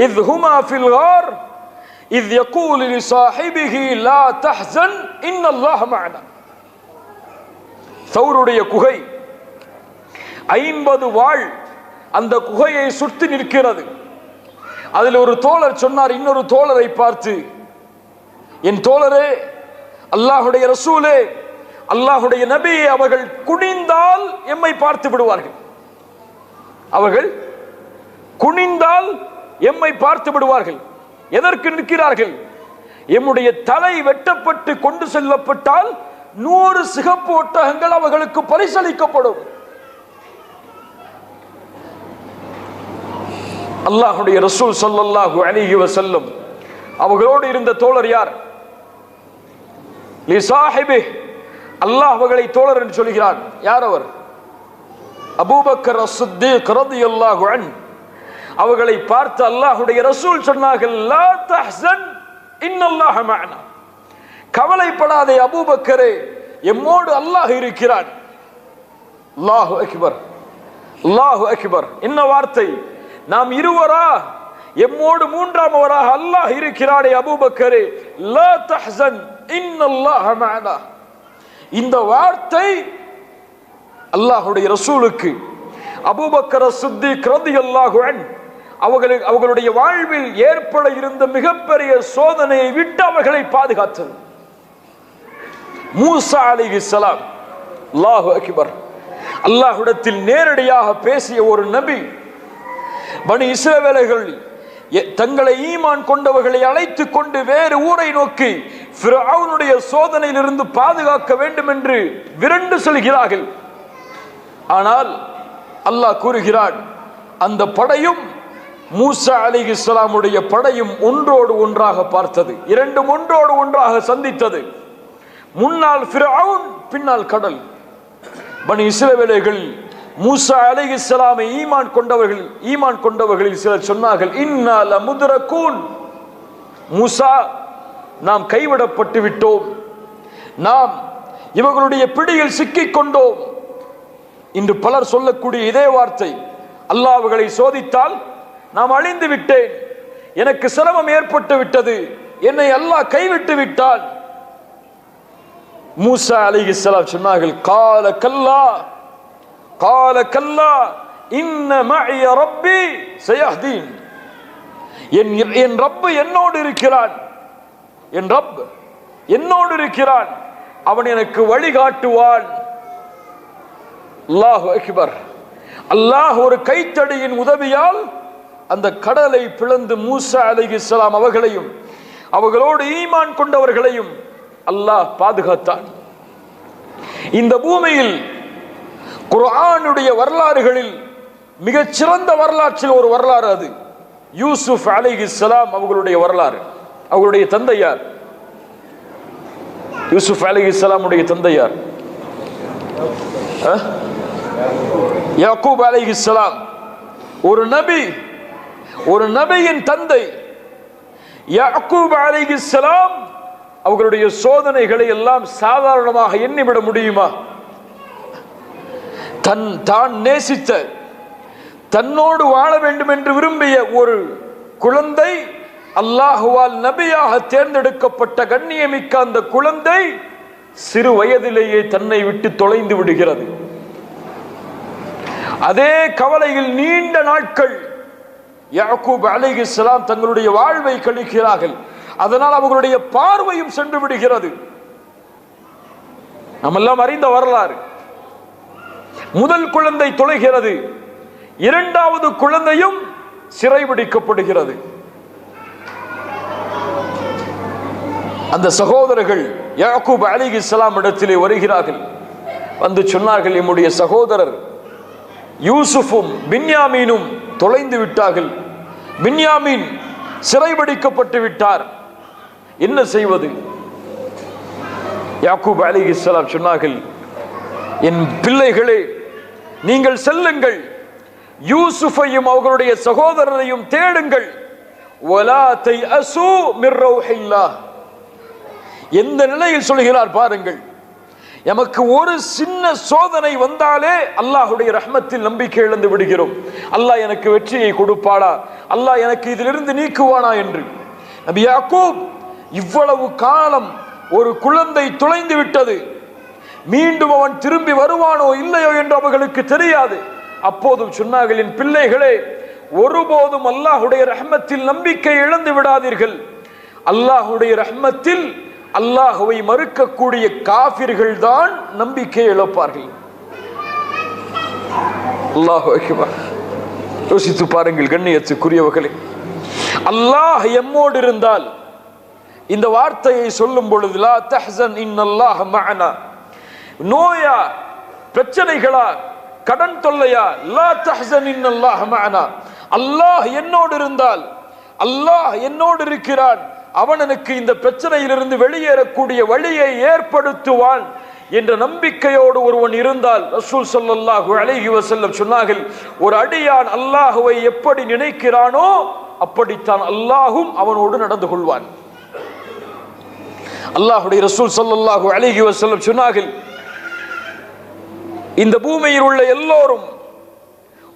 إذ هما في الغار إذ يقول لصاحبه لا تحزن إن الله معنا. சௌருடைய குகை 50 வாள் அந்த குகையை சுற்றி நிற்கிறது. அதில் ஒரு தோழர் சொன்னார் இன்னொரு தோழரை பார்த்து, என் தோழரே, அல்லாஹுடைய ரசூலே, அல்லாஹுடைய நபியே, அவர்கள் குனிந்தால் எம்மை பார்த்து விடுவார்கள். அவர்கள் குனிந்தால் எம்மை பார்த்து விடுவார்கள். எதற்கு நிற்கிறார்கள்? எம்முடைய தலை வெட்டப்பட்டு கொண்டு செல்லப்பட்டால் 100 சிகப்பு ஒட்டகங்கள் அவர்களுக்கு பரிசளிக்கப்படும். அல்லாஹுடைய ரசூல் ஸல்லல்லாஹு அலைஹி வஸல்லம் அவர்களோடு இருந்த தோழர் யார்? லி சாஹிபி, அல்லாஹ் அவர்களை தோழர் என்று சொல்கிறான். யார் அவர்? அபூபக்கர் அஸ்-சித்தீக் ரலியல்லாஹு அன்ஹு. அவர்களை பார்த்து அல்லாஹுடைய ரசூல் சொன்னார்கள், லா தஹ்சன் இன்னல்லாஹ மஅனா. கவலைப்படாதே அபூபக்கரே, எம்மோடு அல்லாஹ் இருக்கிறான். அல்லாஹு அக்பர், அல்லாஹு அக்பர். என்ன வார்த்தை! நாம் இருவரா? எம்மோடு மூன்றாமவராக அல்லாஹ் இருக்கிறானே அபூபக்கரே, லா தஹ்சன் இன்னல்லாஹ மஅனா. இந்த வார்த்தை அல்லாஹுடைய ரசூலுக்கு அபூபக்கர் அஸ்-சித்தீக் ரலியல்லாஹு அன்ஹு அவர்களுடைய வாழ்வில் ஏற்பட இருந்த மிகப்பெரிய சோதனையை விட்டு அவர்களை பாதுகாத்தது. மூசா அலைஹிஸ்ஸலாம், அல்லாஹு அக்பர், அல்லாஹ்விடத்தில் நேரடியாக பேசிய ஒரு நபி. பனி இஸ்ரவேலர்கள் தங்களை ஈமான் கொண்டவர்களை அழைத்துக் கொண்டு வேறு ஊரை நோக்கி ஃபிரௌனுடைய சோதனையிலிருந்து பாதுகாக்க வேண்டும் என்று விரண்டு செல்கிறார்கள். ஆனால் அல்லாஹ் கூறுகிறான், அந்த படையும் மூசா அலைஹிஸ்ஸலாமுடைய படையும் ஒன்றோடு ஒன்றாக பார்த்தது. இரண்டும் ஒன்றோடு ஒன்றாக சந்தித்தது. முன்னால் ஃபிரௌன், பின்னால் கடல். பனி இஸ்ரவேலர்கள் மூசா அலைஹிஸ்ஸலாமை ஈமான் கொண்டவர்களில் சிலர் சொன்னார்கள், இன்னா லமுத்ரகூன், மூசா, நாம் கைவிடப்பட்டு விட்டோம், நாம் இவர்களுடைய பிடியில் சிக்கிக் கொண்டோம். இன்று பலர் சொல்லக்கூடிய இதே வார்த்தை, அல்லாஹ் அவர்களை சோதித்தால் நாம் அழிந்து விட்டேன், எனக்கு சிரமம் ஏற்பட்டு விட்டது, என்னை அல்லாஹ் கைவிட்டு விட்டான். மூசா அலைஹிஸ்ஸலாம் சொன்னார்கள், கால கல்லா, கால கல்லா இன்ன மஅய ரப்பி சயஹ்தீன். என் ரப்பு என்னோடு இருக்கிறான், என் ரப் என்னோடு இருக்கிறான், அவன் எனக்கு வழிகாட்டுவான். அல்லாஹு அக்பர். அல்லாஹ் ஒரு கைத்தடியின் உதவியால் அந்த கடலை பிளந்து மூசா அலைஹிஸ்ஸலாம் அவர்களையும் அவர்களோடு ஈமான் கொண்டவர்களையும் அல்லாஹ் பாதுகாத்தான். இந்த பூமியில் குர்ஆனுடைய வரலாறுகளில் மிகச் சிறந்த வரலாற்றில் ஒரு வரலாறு அது யூசுப் அலைஹிஸ்ஸலாம் அவர்களுடைய வரலாறு. அவர்களுடைய தந்தையார் யூசுப் அலைஹிஸ்ஸலாமுடைய தந்தையார் யாக்கூப் அலைஹிஸ்ஸலாம். ஒரு நபியின் தந்தை யாக்கூப் அலைஹிஸ்ஸலாம் அவர்களுடைய சோதனைகளை எல்லாம் சாதாரணமாக எண்ணிவிட முடியுமா? தான் நேசித்த, தன்னோடு வாழ வேண்டும் என்று விரும்பிய ஒரு குழந்தை, அல்லாஹுவால் நபியாக தேர்ந்தெடுக்கப்பட்ட கண்ணியமிக்க அந்த குழந்தை சிறு வயதிலேயே தன்னை விட்டு தொலைந்து விடுகிறது. அதே கவலையில் நீண்ட நாட்கள் யாக்கூப் அலைஹிஸ்ஸலாம் தங்களுடைய வாழ்வை கழிக்கிறார்கள். அதனால் அவர்களுடைய பார்வையும் சென்று விடுகிறது. நம்மெல்லாம் அறிந்த வரலாறு. முதல் குழந்தை தொலைகிறது, இரண்டாவது குழந்தையும் சிறைபிடிக்கப்படுகிறது. அந்த சகோதரர்கள் யாக்கூப் அலைஹிஸ்ஸலாம் இடத்திலே வருகிறார்கள். வந்து சொன்னார்கள், நம்முடைய சகோதரர் யூசுஃபும் பின்யாமீனும் தொலைந்து விட்டார்கள், பின்யாமீன் சிறைபிடிக்கப்பட்டு விட்டார், என்ன செய்வது? யாக்கூப் அலைஹிஸ்ஸலாம் சொன்னார்கள், என் பிள்ளைகளே, நீங்கள் செல்லுங்கள், யூசுஃபையும் அவர்களுடைய சகோதரரையும் தேடுங்கள். வலா தைஅஸு மிர் ரௌஹில்லாஹ். எந்த நிலையில் சொல்கிறார் பாருங்கள். எமக்கு ஒரு சின்ன சின்ன சோதனை வந்தாலே அல்லாஹ்வுடைய ரஹ்மத்தில் நம்பிக்கை இழந்து விடுகிறோம். அல்லாஹ் எனக்கு வெற்றியை கொடுப்பானா, அல்லாஹ் எனக்கு இதிலிருந்து நீக்குவானா என்று. நபி யாக்கூப் இவ்வளவு காலம் ஒரு குழந்தை தொலைந்து விட்டது, மீண்டும் அவன் திரும்பி வருவானோ இல்லையோ என்று அவர்களுக்கு தெரியாது. அப்போதும் சொன்னார்கள், என் பிள்ளைகளே, ஒருபோதும் அல்லாஹ்வுடைய ரஹ்மத்தில் நம்பிக்கை இழந்து விடாதீர்கள். அல்லாஹ்வுடைய ரஹ்மத்தில் அல்லாஹ்வை மறுக்கக்கூடிய காஃபிர்கள் தான் நம்பிக்கை இழப்பார்கள். அல்லாஹு அக்பர். யோசித்து பாருங்கள் கண்ணியத்துக்குரியவர்களே, அல்லாஹ் எம்மோடு இருந்தால், இந்த வார்த்தையை சொல்லும் பொழுது லா தஹ்சன் இன்னல்லாஹ மஅனா, நோயா, பிரச்சனைகளா, கடன் தொல்லையா, லா தஹ்சன் இன்னல்லாஹ மஅனா, அல்லாஹ் என்னோடு இருந்தால், அல்லாஹ் என்னோடு இருக்கிறான், அவன் எனக்கு இந்த பிரச்சனையிலிருந்து வெளியேறக்கூடிய வழியை ஏற்படுத்துவான் என்ற நம்பிக்கையோடு ஒருவன் இருந்தால், ரசூல் ஸல்லல்லாஹு அலைஹி வஸல்லம் சொன்னார்கள், ஒரு அடியான் அல்லாஹ்வை எப்படி நினைக்கிறானோ அப்படித்தான் அல்லாஹும் அவனோடு நடந்து கொள்வான். அல்லாஹ்வுடைய ரசூல் ஸல்லல்லாஹு அலைஹி வஸல்லம் சொன்னார்கள், இந்த பூமியில் உள்ள எல்லோரும்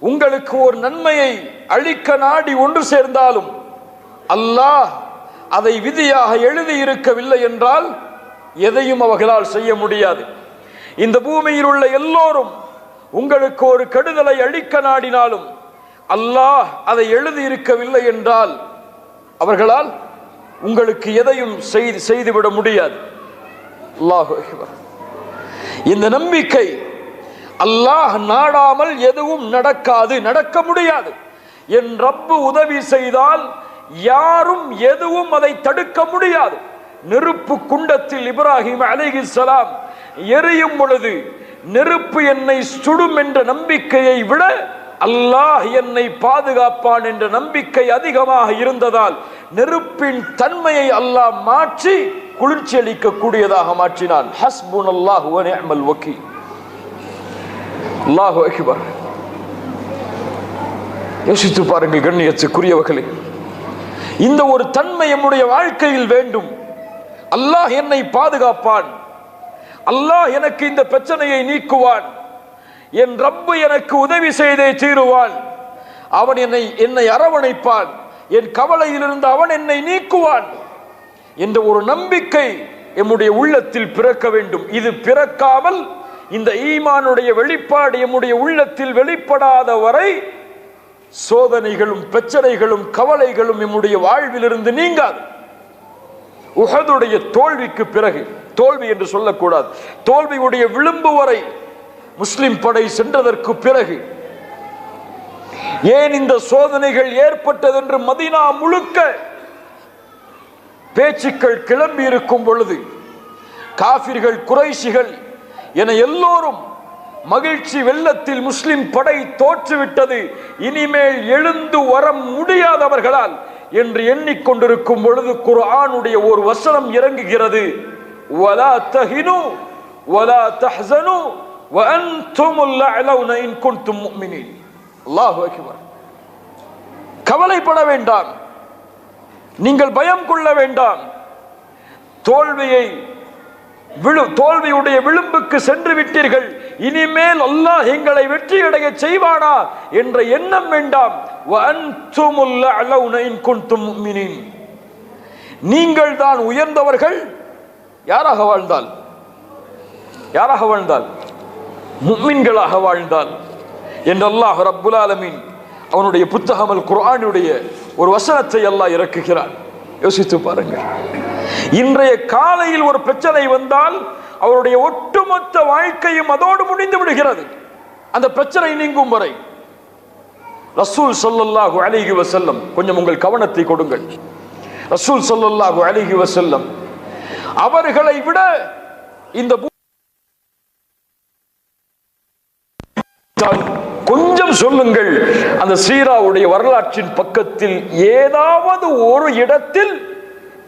உங்களுக்கு ஒரு நன்மையை அளிக்க நாடி ஒன்று சேர்ந்தாலும் அல்லாஹ் அதை விதியாக எழுதி இருக்கவில்லை என்றால் எதையும் அவர்களால் செய்ய முடியாது. இந்த பூமியில் உள்ள எல்லோரும் உங்களுக்கு ஒரு கெடுதலை அளிக்க நாடினாலும் அல்லாஹ் அதை எழுதி இருக்கவில்லை என்றால் அவர்களால் உங்களுக்கு எதையும் செய்துவிட முடியாது. அல்லாஹு அக்பர். இந்த நம்பிக்கை, அல்லாஹ் நாடாமல் எதுவும் நடக்காது, நடக்க முடியாது. என் ரப்பு உதவி செய்தால் யாரும் எதுவும் அதை தடுக்க முடியாது. நெருப்பு குண்டத்தில் இப்ராஹிம் அலைஹிஸ்ஸலாம் எரியும் பொழுது நெருப்பு என்னை சுடும் என்ற நம்பிக்கையை விட அல்லாஹ் என்னை பாதுகாப்பான் என்ற நம்பிக்கை அதிகமாக இருந்ததால் நெருப்பின் தன்மையை அல்லாஹ் மாற்றி குளிர்ச்சி அளிக்கக்கூடியதாக மாற்றினான். ஹஸ்புனல்லாஹு வ நிஅமல் வக்கீல். அல்லாஹு அக்பர். யோசித்து பாருங்கள் கண்ணியத்துக்குரியவர்களே, இந்த ஒரு தன்மை நம்முடைய வாழ்க்கையில் வேண்டும். அல்லாஹ் என்னை பாதுகாப்பான், அல்லாஹ் எனக்கு இந்த பிரச்சனையை நீக்குவான், என் ரப்பு எனக்கு உதவி செய்தே தீருவான், அவன் என்னை அரவணைப்பான், என் கவலையிலிருந்து அவன் என்னை நீக்குவான் என்ற ஒரு நம்பிக்கை நம்முடைய உள்ளத்தில் பிறக்க வேண்டும். இது பிறக்காமல் இந்த ஈமானுடைய வெளிப்பாடு நம்முடைய உள்ளத்தில் வெளிப்படாத வரை சோதனைகளும் பிரச்சனைகளும் கவலைகளும் நம்முடைய வாழ்விலிருந்து நீங்காது. உஹதுடைய தோல்விக்கு பிறகு, தோல்வி என்று சொல்லக்கூடாது, தோல்வியுடைய விளிம்பு வரை முஸ்லிம் படை சென்றதற்கு பிறகு ஏன் இந்த சோதனைகள் ஏற்பட்டதென்று மதீனா முழுக்க பேச்சுக்கள் கிளம்பி இருக்கும் பொழுது காஃபிர்கள், குறைஷிகள் என எல்லோரும் மகிழ்ச்சி வெள்ளத்தில் முஸ்லிம் படை தோற்றுவிட்டது, இனிமேல் எழுந்து வர முடியாதவர்களால் என்று எண்ணிக்கொண்டிருக்கும் பொழுது குர்ஆனுடைய ஒரு வசனம் இறங்குகிறது. வலா தஹினு வலா தஹ்ஸனு வ அன்துமுல் அலௌன இன் குன்தும் முஃமினீன். அல்லாஹு அக்பர். கவலைப்பட வேண்டாம், நீங்கள் பயம் கொள்ள வேண்டாம், தோல்வியுடைய விளிம்புக்கு சென்று விட்டீர்கள், இனிமேல் அல்லாஹ் எங்களை வெற்றி அடைய செய்வானா என்ற எண்ணம் வேண்டாம். நீங்கள் தான் உயர்ந்தவர்கள். யாராக வாழ்ந்தால், யாராக வாழ்ந்தால், முஃமின்களாக வாழ்ந்தால் என்று அல்லாஹ் ரப்புல் ஆலமீன் அவனுடைய புத்தகம் அல் குர்ஆனுடைய ஒரு வசனத்தை அல்லாஹ் இறக்குகிறான். யோசித்து பாருங்கள். இன்றைய காலையில் ஒரு பிரச்சனை வந்தால் அவருடைய ஒட்டுமொத்த வாழ்க்கையும் அதோடு முடிந்து விடுகிறது, அந்த பிரச்சனை நீங்கும் வரை. ரசூல் ஸல்லல்லாஹு அலைஹி வஸல்லம், கொஞ்சம் உங்கள் கவனத்தை கொடுங்கள். ரசூல் ஸல்லல்லாஹு அலைஹி வஸல்லம் அவர்களை விட இந்த கொஞ்சம் சொல்லுங்கள், அந்த சீராவுடைய வரலாற்றின் பக்கத்தில் ஏதாவது ஒரு இடத்தில்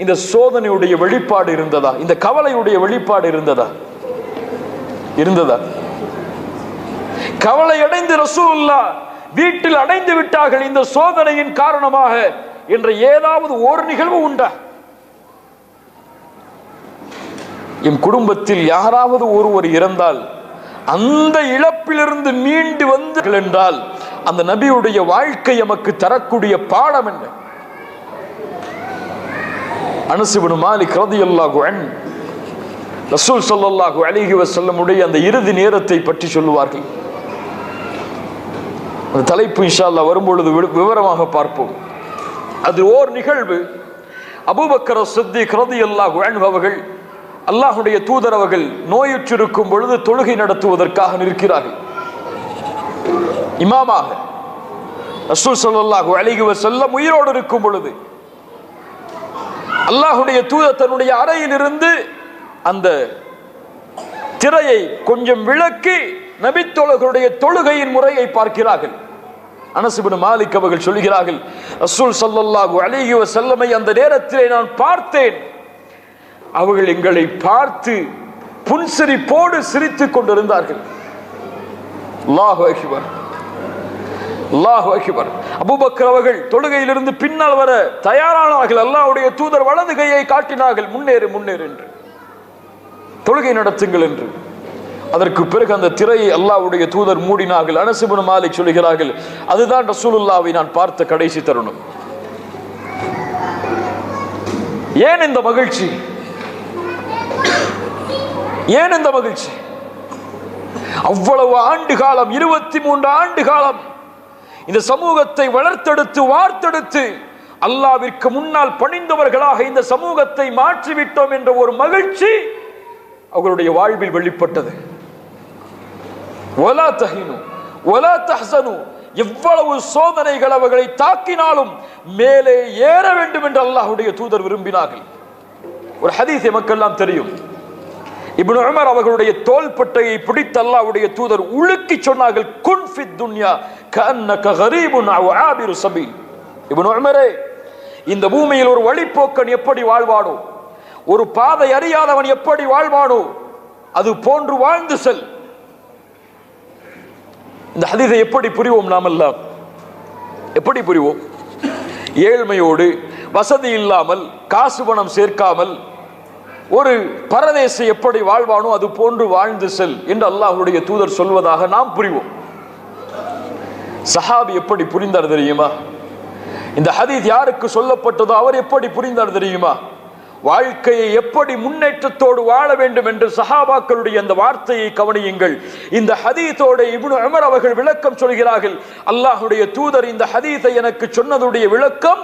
இந்த சோதனையுடைய வெளிப்பாடு இருந்ததா? இந்த கவலையுடைய வெளிப்பாடு இருந்ததா? இருந்ததா? கவலை அடைந்து ரசூலுல்லாஹ் வீட்டில் அடைந்து விட்டார்கள் இந்த சோதனையின் காரணமாக என்ற ஏதாவது ஒரு நிகழ்வு உண்டா? என் குடும்பத்தில் யாராவது ஒருவர் இறந்தால் அந்த இழப்பிலிருந்து மீண்டு வந்து என்றால் அந்த நபியுடைய வாழ்க்கை நமக்கு தரக்கூடிய பாடம் என்ன? அனஸ் இப்னு மாலிக் ரலியல்லாஹு அன்ஹு ரசூல் ஸல்லல்லாஹு அலைஹி வஸல்லம் உடைய அந்த இறுதி நேரத்தை பற்றி சொல்லுவார்கள். அந்த தலைப்பு இன்ஷா அல்லாஹ் வரும்பொழுது விவரமாக பார்ப்போம். அது ஓர் நிகழ்வு. அபூபக்கர் சித்திக் ரலியல்லாஹு அன்ஹு அவர்கள் அல்லாஹ்வுடைய தூதர் அவர்கள் நோயுற்றிருக்கும் பொழுது தொழுகை நடத்துவதற்காக நிற்கிறார்கள். இமாமாக ரசூல் ஸல்லல்லாஹு அலைஹி வஸல்லம் உயிரோடு இருக்கும் பொழுது அல்லாஹ்வுடைய தூதர் தன்னுடைய அறையில் இருந்து அந்த திரையை கொஞ்சம் விலக்கி நபித்தோழர்களுடைய தொழுகையின் முறையை பார்க்கிறார்கள். அனஸ் இப்னு மாலிக் அவர்கள் சொல்கிறார்கள், ரசூல் ஸல்லல்லாஹு அலைஹி வஸல்லமை அந்த நேரத்திலே நான் பார்த்தேன். அவர்கள் எங்களை பார்த்து புன்சிரிப்போடு சிரித்துக் கொண்டிருந்தார்கள். அல்லாஹு அக்பர், அல்லாஹு அக்பர். அபூபக்கர் அவர்கள் தொழுகையிலிருந்து பின்னால் வர தயாரானார்கள். அல்லாஹ்வுடைய தூதர் வலது கையை காட்டினார்கள், முன்னேறு முன்னேறு என்று, தொழுகை நடத்துங்கள் என்று. அதற்கு பிறகு அந்த திரையை அல்லாஹ்வுடைய தூதர் மூடினார்கள். அனஸ் இப்னு மாலிக் சொல்கிறார்கள், அதுதான் ரசூலுல்லாஹ்வை நான் பார்த்த கடைசி தருணம். ஏன் இந்த மகிழ்ச்சி? ஏன் இந்த மகிழ்ச்சி? அவ்வளவு ஆண்டு காலம், 23 ஆண்டு காலம் இந்த சமூகத்தை வளர்த்தெடுத்து வார்த்தெடுத்து அல்லாஹ்விற்கு முன்னால் பணிந்தவர்களாக இந்த சமூகத்தை மாற்றிவிட்டோம் என்ற ஒரு மகிழ்ச்சி அவர்களுடைய வாழ்வில் வெளிப்பட்டது. வலா தஹினு வலா தஹ்சனு, எவ்வளவு சோதனைகள் அவர்களை தாக்கினாலும் மேலே ஏற வேண்டும் என்று அல்லாஹ்வுடைய தூதர் விரும்பினார்கள். ஒரு ஹதீஸ் எமக்கெல்லாம் தெரியும். இப்னு உமர் அவர்களுடைய தோள்பட்டையை பிடித்து அல்லாஹ்வுடைய தூதர் உலுக்கி சொன்னார்கள், குன் ஃபித் துன்யா கஅன்னக கரீபுன் அவ் ஆபிரு சபீல். இப்னு உமரே, இந்த பூமியில் ஒரு வழிப்போக்கன் எப்படி வாழ்வானோ, ஒரு பாதை அறியாதவன் எப்படி வாழ்வானோ, அது போன்று வாழ்ந்து செல். இந்த ஹதீஸை எப்படி புரிவோம்? நாம் எல்லாம் எப்படி புரிவோம்? ஏழ்மையோடு, வசதி இல்லாமல், காசு பணம் சேர்க்காமல் ஒரு பரதேசி எப்படி வாழ்வானோ அது போன்று வாழ்ந்து செல் என்று அல்லாஹ்வுடைய தூதர் சொல்வதாக நாம் புரிவோம். சஹாபி எப்படி புரிந்தார் தெரியுமா? இந்த ஹதீஸ் யாருக்கு சொல்லப்பட்டதோ அவர் எப்படி புரிந்தார் தெரியுமா? வாழ்க்கையை எப்படி முன்னேற்றத்தோடு வாழ வேண்டும் என்று சஹாபாக்களுடைய அந்த வார்த்தையை கவனியுங்கள். இந்த ஹதீஸோட இப்னு உமர் அவர்கள் விளக்கம் சொல்கிறார்கள். அல்லாஹ்வுடைய தூதர் இந்த ஹதீஸை எனக்கு சொன்னதுடைய விளக்கம்,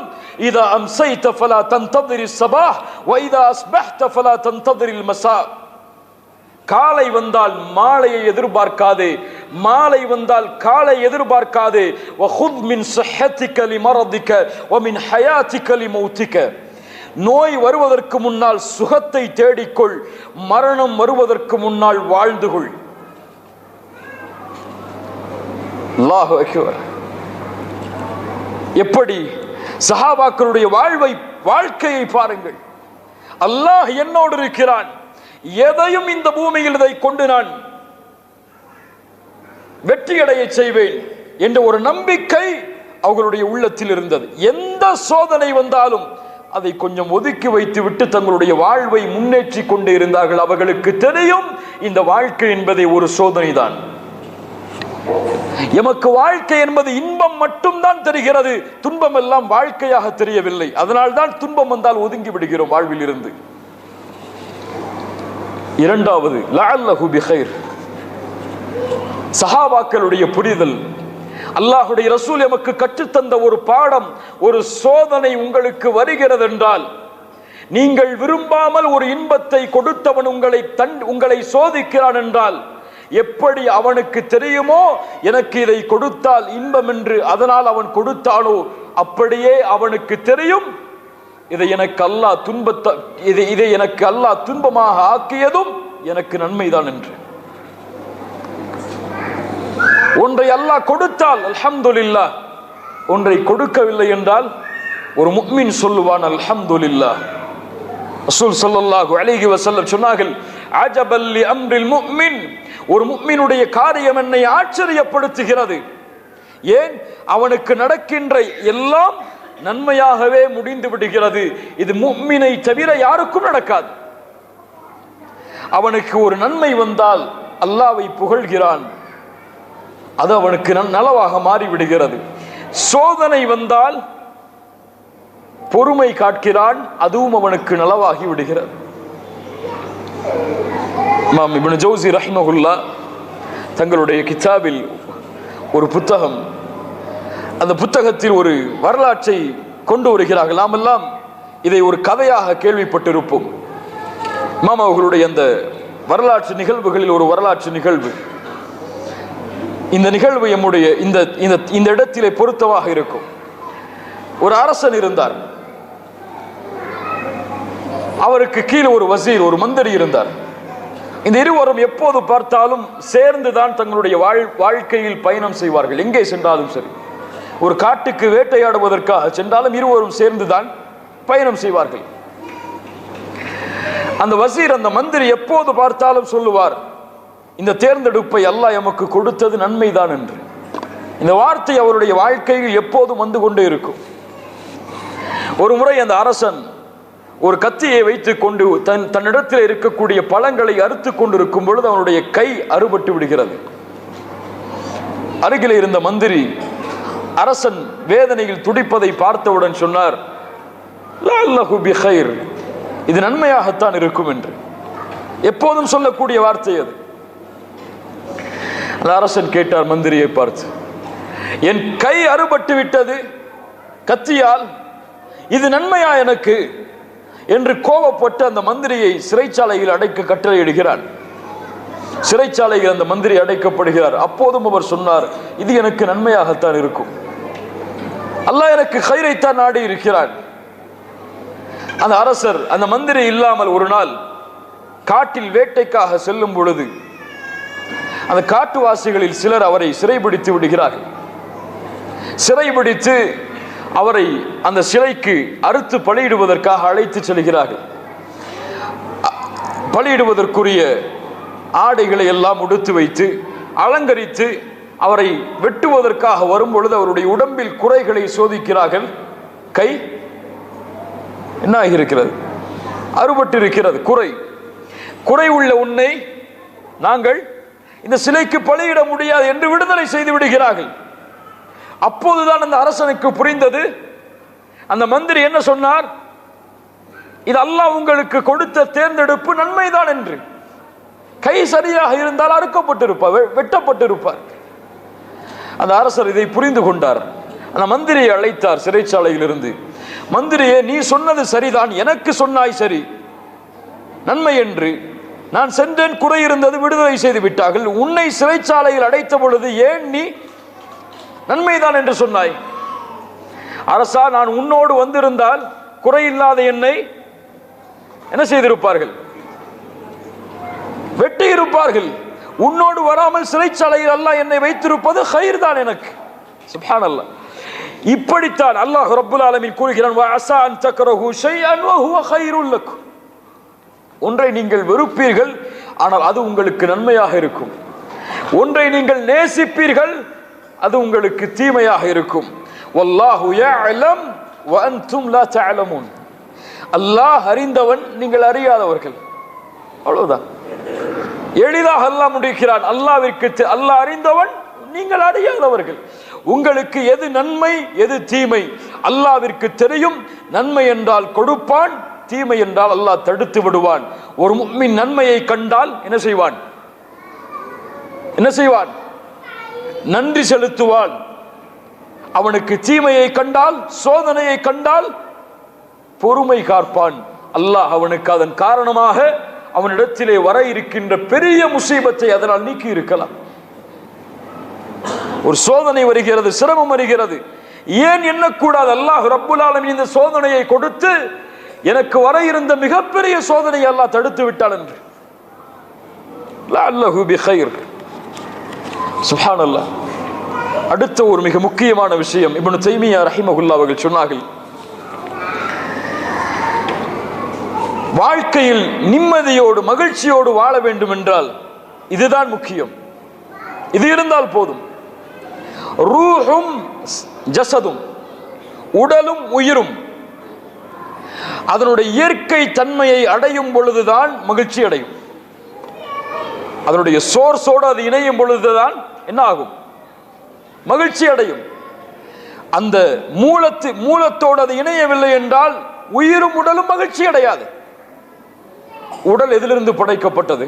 இதா அம்சைத ஃபலா தன்ததிரிஸ் ஸபாஹ் வ இதா அஸ்பஹ்த ஃபலா தன்ததிரில் மஸா. காலை வந்தால் மாலையை எதிர்பார்க்காதே, மாலை வந்தால் காலை எதிர்பார்க்காதே. வ குத் மின் ஸஹ்ஹதிக லிமரதிக வ மின் ஹயாதிக லிமௌதிக. நோய் வருவதற்கு முன்னால் சுகத்தை தேடிக்கொள், மரணம் வருவதற்கு முன்னால் வாழ்ந்து கொள். அல்லாஹு அக்பர். எப்படி சஹாபாக்களுடைய வாழ்க்கையை பாருங்கள். அல்லாஹ் என்னோடு இருக்கிறான், எதையும் இந்த பூமியில் இதை கொண்டு நான் வெற்றியடைய செய்வேன் என்ற ஒரு நம்பிக்கை அவர்களுடைய உள்ளத்தில் இருந்தது. எந்த சோதனை வந்தாலும் அதை கொஞ்சம் ஒதுக்கி வைத்து விட்டு தங்களுடைய வாழ்வை முன்னேற்றி கொண்டே இருந்தார்கள். அவர்களுக்கு தெரியும் இந்த வாழ்க்கை என்பதை ஒரு சோதனை தான். எமக்கு வாழ்க்கை என்பது இன்பம் மட்டும்தான் தெரிகிறது, துன்பம் எல்லாம் வாழ்க்கையாக தெரியவில்லை. அதனால்தான் துன்பம் வந்தால் ஒதுங்கி விடுகிறோம் வாழ்வில் இருந்து. இரண்டாவது, லஅல்லஹு பிகைர். சஹாபாக்களுடைய புரிதல், அல்லாஹ்வுடைய ரசூல் எமக்கு கற்றுத்தந்த ஒரு பாடம். ஒரு சோதனை உங்களுக்கு வருகிறது என்றால், நீங்கள் விரும்பாமல் ஒரு இன்பத்தை கொடுத்தவன் உங்களை சோதிக்கிறான் என்றால், எப்படி அவனுக்கு தெரியுமோ எனக்கு இதை கொடுத்தால் இன்பம் என்று, அதனால் அவன் கொடுத்தானோ அப்படியே அவனுக்கு தெரியும் இதை எனக்கு அல்லாஹ் துன்பமாக ஆக்கியதும் எனக்கு நன்மைதான் என்று. ஒன்றை அல்லாஹ் கொடுத்தால் அல்ஹம்துலில்லாஹ், ஒன்றை கொடுக்கவில்லை என்றால் ஒரு முஃமின் சொல்லுவான் அல்ஹம்துலில்லாஹ். ரசூல் ஸல்லல்லாஹு அலைஹி வஸல்லம் சொன்னார்கள், அஜபல் லி அம்ரில் முஃமின். ஒரு முஃமினுடைய காரியம் என்னை ஆச்சரியப்படுத்துகிறது. ஏன்? அவனுக்கு நடக்கின்ற எல்லாம் நன்மையாகவே முடிந்து விடுகிறது. இது முஃமினை தவிர யாருக்கும் நடக்காது. அவனுக்கு ஒரு நன்மை வந்தால் அல்லாஹ்வை புகழ்கிறான், அது அவனுக்கு நலவாக மாறிவிடுகிறது. சோதனை வந்தால் பொறுமை காட்கிறான், அதுவும் அவனுக்கு நலவாகி விடுகிறது. இமாம் இப்னு ஜௌசி ரஹிமஹுல்லாஹ் தங்களுடைய கிதாபில் ஒரு புத்தகம், அந்த புத்தகத்தில் ஒரு வரலாற்றை கொண்டு வருகிறார்கள். நாம் எல்லாம் இதை ஒரு கதையாக கேள்விப்பட்டிருப்போம். இமாம் அவர்களுடைய அந்த வரலாற்று நிகழ்வுகளில் ஒரு வரலாற்று நிகழ்வு. இந்த நிகழ்வு நம்முடைய இந்த இடத்திலே பொருத்தமாக இருக்கும். ஒரு அரசன் இருந்தார், அவருக்கு கீழே ஒரு வசீர், ஒரு மந்திரி இருந்தார். இந்த இருவரும் எப்போது பார்த்தாலும் சேர்ந்துதான் தங்களுடைய வாழ்க்கையில் பயணம் செய்வார்கள். எங்கே சென்றாலும் சரி, ஒரு காட்டுக்கு வேட்டையாடுவதற்காக சென்றாலும் இருவரும் சேர்ந்துதான் பயணம் செய்வார்கள். அந்த வசீர், அந்த மந்திரி எப்போது பார்த்தாலும் சொல்லுவார், இந்த தேர்ந்தெடுப்பை அல்லாஹ் எமக்கு கொடுத்தது நன்மைதான் என்று. இந்த வார்த்தை அவருடைய வாழ்க்கையில் எப்போதும் வந்து கொண்டே இருக்கும். ஒரு முறை அந்த அரசன் ஒரு கத்தியை வைத்துக் கொண்டு தன்னிடத்தில் இருக்கக்கூடிய பழங்களை அறுத்து கொண்டிருக்கும் பொழுது அவனுடைய கை அறுபட்டு விடுகிறது. அருகில் இருந்த மந்திரி அரசன் வேதனையில் துடிப்பதை பார்த்தவுடன் சொன்னார், லஅல்லஹு பிகைர், இது நன்மையாகத்தான் இருக்கும் என்று. எப்போதும் சொல்லக்கூடிய வார்த்தை அது. அந்த அரசன் கேட்டார் மந்திரியை பார்த்து, என் கை அறுபட்டு விட்டது கத்தியால், இது நன்மையா எனக்கு என்று கோபப்பட்டு அந்த மந்திரியை சிறைச்சாலையில் அடைக்க கட்டளையிடுகிறான். சிறைச்சாலையில் அந்த மந்திரி அடைக்கப்படுகிறார். அப்போதும் அவர் சொன்னார், இது எனக்கு நன்மையாகத்தான் இருக்கும், அல்லாஹ் எனக்கு கைரைத்தான் நாடி இருக்கிறான். அந்த அரசர் அந்த மந்திரி இல்லாமல் ஒரு நாள் காட்டில் வேட்டைக்காக செல்லும் பொழுது அந்த காட்டுவாசிகளில் சிலர் அவரை சிறைபிடித்து விடுகிறார்கள். சிறைபிடித்து அவரை அந்த சிலைக்கு அறுத்து பலியிடுவதற்காக அழைத்து செல்கிறார்கள். பலியிடுவதற்குரிய ஆடைகளை எல்லாம் உடுத்து வைத்து அலங்கரித்து அவரை வெட்டுவதற்காக வரும் பொழுது அவருடைய உடம்பில் குறைகளை சோதிக்கிறார்கள். கை என்ன ஆகியிருக்கிறது? அறுபட்டு இருக்கிறது. குறை உள்ள உன்னை நாங்கள் இந்த சிலைக்கு பலியிட முடியாது என்று விடுதலை செய்து விடுகிறார்கள். அப்போதுதான் அந்த அரசனுக்கு புரிந்தது, அந்த மந்திரி என்ன சொன்னார், இது அல்லாஹ் உங்களுக்கு கொடுத்த தேர்ந்தெடுப்பு நன்மைதான் என்று. கை சரியாக இருந்தால் அறுக்கப்பட்டிருப்பார், வெட்டப்பட்டிருப்பார். அந்த அரசர் இதை புரிந்து கொண்டார். அந்த மந்திரியை அழைத்தார் சிறைச்சாலையில் இருந்து. மந்திரியே, நீ சொன்னது சரிதான், எனக்கு சொன்னாய் சரி, நன்மை என்று. நான் சென்றேன், குறை இருந்தது, விடுதலை செய்து விட்டார்கள். உன்னை சிறைச்சாலையில் அடைத்த பொழுது ஏன் நீ நன்மைதான் என்று சொன்னாய்? அரசா, நான் உன்னோடு வந்திருந்தால் குறையில்லாத என்னை என்ன செய்திருப்பார்கள்? வெட்டி இருப்பார்கள். உன்னோடு வராமல் சிறைச்சாலையில் அல்லாஹ் என்னை வைத்திருப்பது கைர் தான் எனக்கு. சுப்ஹானல்லாஹ். இப்படித்தான் அல்லாஹ் ரப்புல் ஆலமீன் கூறுகிறான், வஅஸா அன் தக்ரஹு ஷைஅன் வஹுவ கைருல் லக்கும். ஒன்றை நீங்கள் வெறுப்பீர்கள், ஆனால் அது உங்களுக்கு நன்மையாக இருக்கும். ஒன்றை நீங்கள் நேசிப்பீர்கள், அது உங்களுக்கு தீமையாக இருக்கும். வல்லாஹு யஅலம் வ அன்தும் லா தஅலமூன். அல்லாஹ் அறிந்தவன், நீங்கள் அறியாதவர்கள். அவ்வளவுதான். எளிதாக அல்லாஹ் முடிக்கிறான். அல்லாஹ் அறிந்தவன், நீங்கள் அறியாதவர்கள். உங்களுக்கு எது நன்மை எது தீமை அல்லாஹ்விற்கு தெரியும். நன்மை என்றால் கொடுப்பான், தீமை என்றால் அல்லாஹ் தடுத்து விடுவான். ஒரு முஃமின் நன்மையை கண்டால் என்ன செய்வான்? நன்றி செலுத்துவான். அவனுக்கு தீமையை கண்டால், சோதனையை கண்டால் பொறுமை காப்பான். அல்லாஹ் அவனுக்கு அதன் காரணமாக அவனிடத்திலே வர இருக்கின்ற பெரிய முசீபத்தை அதனால் நீக்கி இருக்கலாம். ஒரு சோதனை வருகிறது, சிரமம் வருகிறது, ஏன் எண்ணக்கூடாது, அல்லாஹ் ரப்புல் ஆலமீன் இந்த சோதனையை கொடுத்து எனக்கு வர இருந்த மிகப்பெரிய சோதனையை அல்லாஹ் தடுத்து விட்டான் என்று. லஅல்லஹு பிகைர். சுப்ஹானல்லாஹ். அடுத்த ஒரு மிக முக்கியமான விஷயம் இப்னு தைமியா ரஹிமஹுல்லாஹ் அவர்கள் சொன்னார்கள், வாழ்க்கையில் நிம்மதியோடு மகிழ்ச்சியோடு வாழ வேண்டும் என்றால் இதுதான் முக்கியம். இது இருந்தால் போதும். ரூஹும் ஜஸதும், உடலும் உயிரும் அதனுடைய இயற்கை தன்மையை அடையும் பொழுதுதான் மகிழ்ச்சி அடையும். அதனுடைய சோர்ஸோடு அது இணையும் பொழுதுதான் என்ன ஆகும்? மகிழ்ச்சி அடையும். அந்த மூலத்தோடு அது இணையவில்லை என்றால் உயிரும் உடலும் மகிழ்ச்சி அடையாது. உடல் எதிலிருந்து படைக்கப்பட்டது?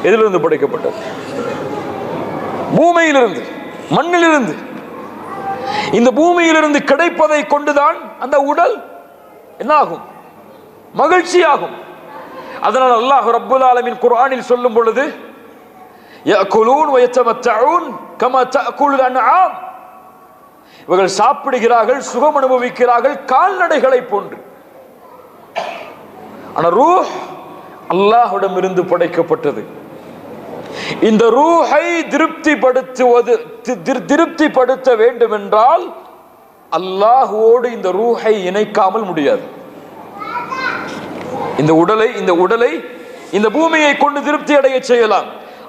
எதிலிருந்து படைக்கப்பட்டது? பூமியிலிருந்து, மண்ணிலிருந்து. இந்த பூமியிலிருந்து கிடைப்பதை கொண்டுதான் அந்த உடல் என்ன ஆகும்? மகிழ்ச்சியாகும். அதனால் அல்லாஹ் ரப்புல் ஆலமீன் குர்ஆனில் சொல்லும் பொழுது யஅகுலூன் வயதமத்தஊன் கமா தஅகுலுல் அன்ஆம், இவர்கள் சாப்பிடுகிறார்கள், சுகம் அனுபவிக்கிறார்கள் கால்நடைகளை போன்று. ஆனால் ரூஹ் அல்லாஹ்விடம் இருந்து படைக்கப்பட்டது. இந்த ரூஹை திருப்திப்படுத்த வேண்டும் என்றால் அல்லாஹ்வோடு இந்த ரூஹை இணைக்காமல் முடியாது. இந்த உடலை இந்த பூமியை கொண்டு திருப்தி அடைய செய்யலாம்.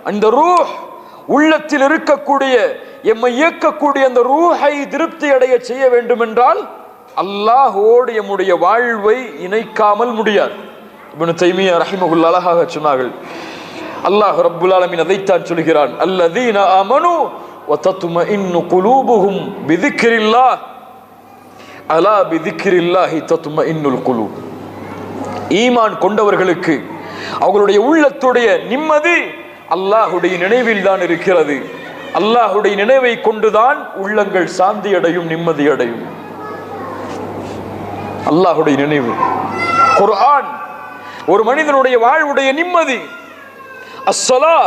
அந்த ரூஹ் உள்ளத்தில் இருக்கக்கூடிய, எம்மை இயக்கக்கூடிய அந்த ரூஹை திருப்தி அடைய செய்ய வேண்டும் என்றால் அல்லாஹ்வோடு எம்முடைய வாழ்வை இணைக்காமல் முடியாது. இப்னு தைமியா ரஹிமஹுல்லாஹ் அழகாக சொன்னார்கள். அல்லாஹ் ரப்புல் ஆலமீன் அதைத்தான் சொல்கிறான், அல்லதீன ஆமனு வ தத்மஇன்னு குலூபுஹும் பிதிக்ரில்லாஹ் அலா பிதிக்ரில்லாஹி தத்மஇன்னுல் குலூப். ஈமான் கொண்டவர்களுக்கு அவர்களுடைய உள்ளத்துடைய நிம்மதி அல்லாஹுடைய நினைவில் தான் இருக்கிறது. அல்லாஹுடைய நினைவை கொண்டுதான் உள்ளங்கள் சாந்தி அடையும், நிம்மதி அடையும். அல்லாஹுடைய நினைவு. குர்ஆன் ஒரு மனிதனுடைய வாழ்வுடைய நிம்மதி. அஸ்ஸலா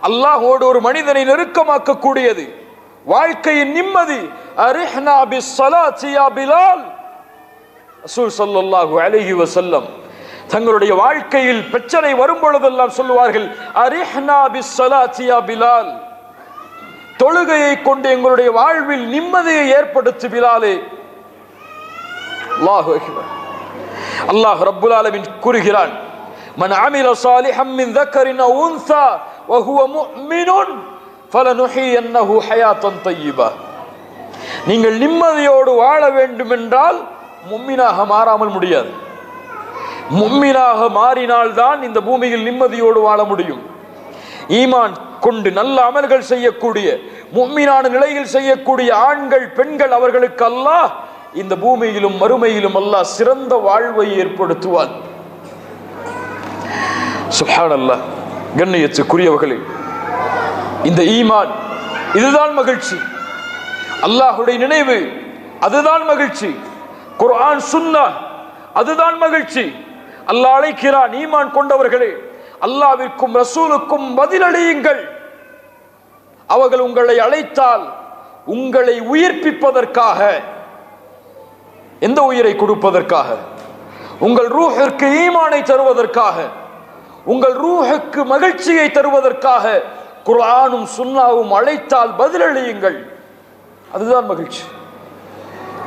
அல்லாஹ்வோடு ஒரு மனிதனை நெருக்கமாக்கக்கூடியது, வாழ்க்கையின் நிம்மதி. அரிஹ்னா பிஸ்ஸலாத்தி யா பிலால். ரசூல் ஸல்லல்லாஹு அலைஹி வஸல்லம் தங்களுடைய வாழ்க்கையில் பிரச்சனை வரும் பொழுதெல்லாம் சொல்லுவார்கள், அரிஹ்னா பிஸ்ஸலாத்தி யா பிலால், தொழுகையை கொண்டு எங்களுடைய வாழ்வில் நிம்மதியை ஏற்படுத்து பிலாலே. அல்லாஹு அக்பர். அல்லாஹ் ரப்புல் ஆலமீன் கூறுகிறான், மன் அமில சாலிஹம் மின் ذكرٍ أو أنثى وهو مؤمن فلنحيينه حياة طيبة. நீங்கள் நிம்மதியோடு வாழ வேண்டும் என்றால் முஃமினாக மாறாமல் முடியாது. முஃமினாக மாறினால்தான் இந்த பூமியில் நிம்மதியோடு வாழ முடியும். ஈமான் கொண்டு நல்ல அமல்கள் செய்யக்கூடிய, முஃமினான நிலையில் செய்யக்கூடிய ஆண்கள் பெண்கள், அவர்களுக்கு அல்லாஹ் இந்த பூமியிலும் மறுமையிலும் அல்லாஹ் சிறந்த வாழ்வை ஏற்படுத்துவான். சுப்ஹானல்லாஹ். கண்ணியத்துக்குரியவர்களே, இந்த ஈமான் இதுதான் மகிழ்ச்சி. அல்லாஹ்வுடைய நினைவு அதுதான் மகிழ்ச்சி. குர்ஆன் சுன்னah அதுதான் மகிழ்ச்சி. அல்லாஹ் அழைக்கிறான், ஈமான் கொண்டவர்களே, அல்லாஹ்விற்கும் ரசூலுக்கும் பதிலளியுங்கள். அவர்கள் உங்களை அழைத்தால் உங்களை உயிர்ப்பிப்பதற்காக. எந்த உயிரை கொடுப்பதற்காக? உங்கள் ரூஹிற்கு ஈமானை தருவதற்காக, உங்கள் ரூஹுக்கு மகிழ்ச்சியை தருவதற்காக குர்ஆனும் சுன்னாவும் அழைத்தால் பதிலளியுங்கள். அதுதான் மகிழ்ச்சி.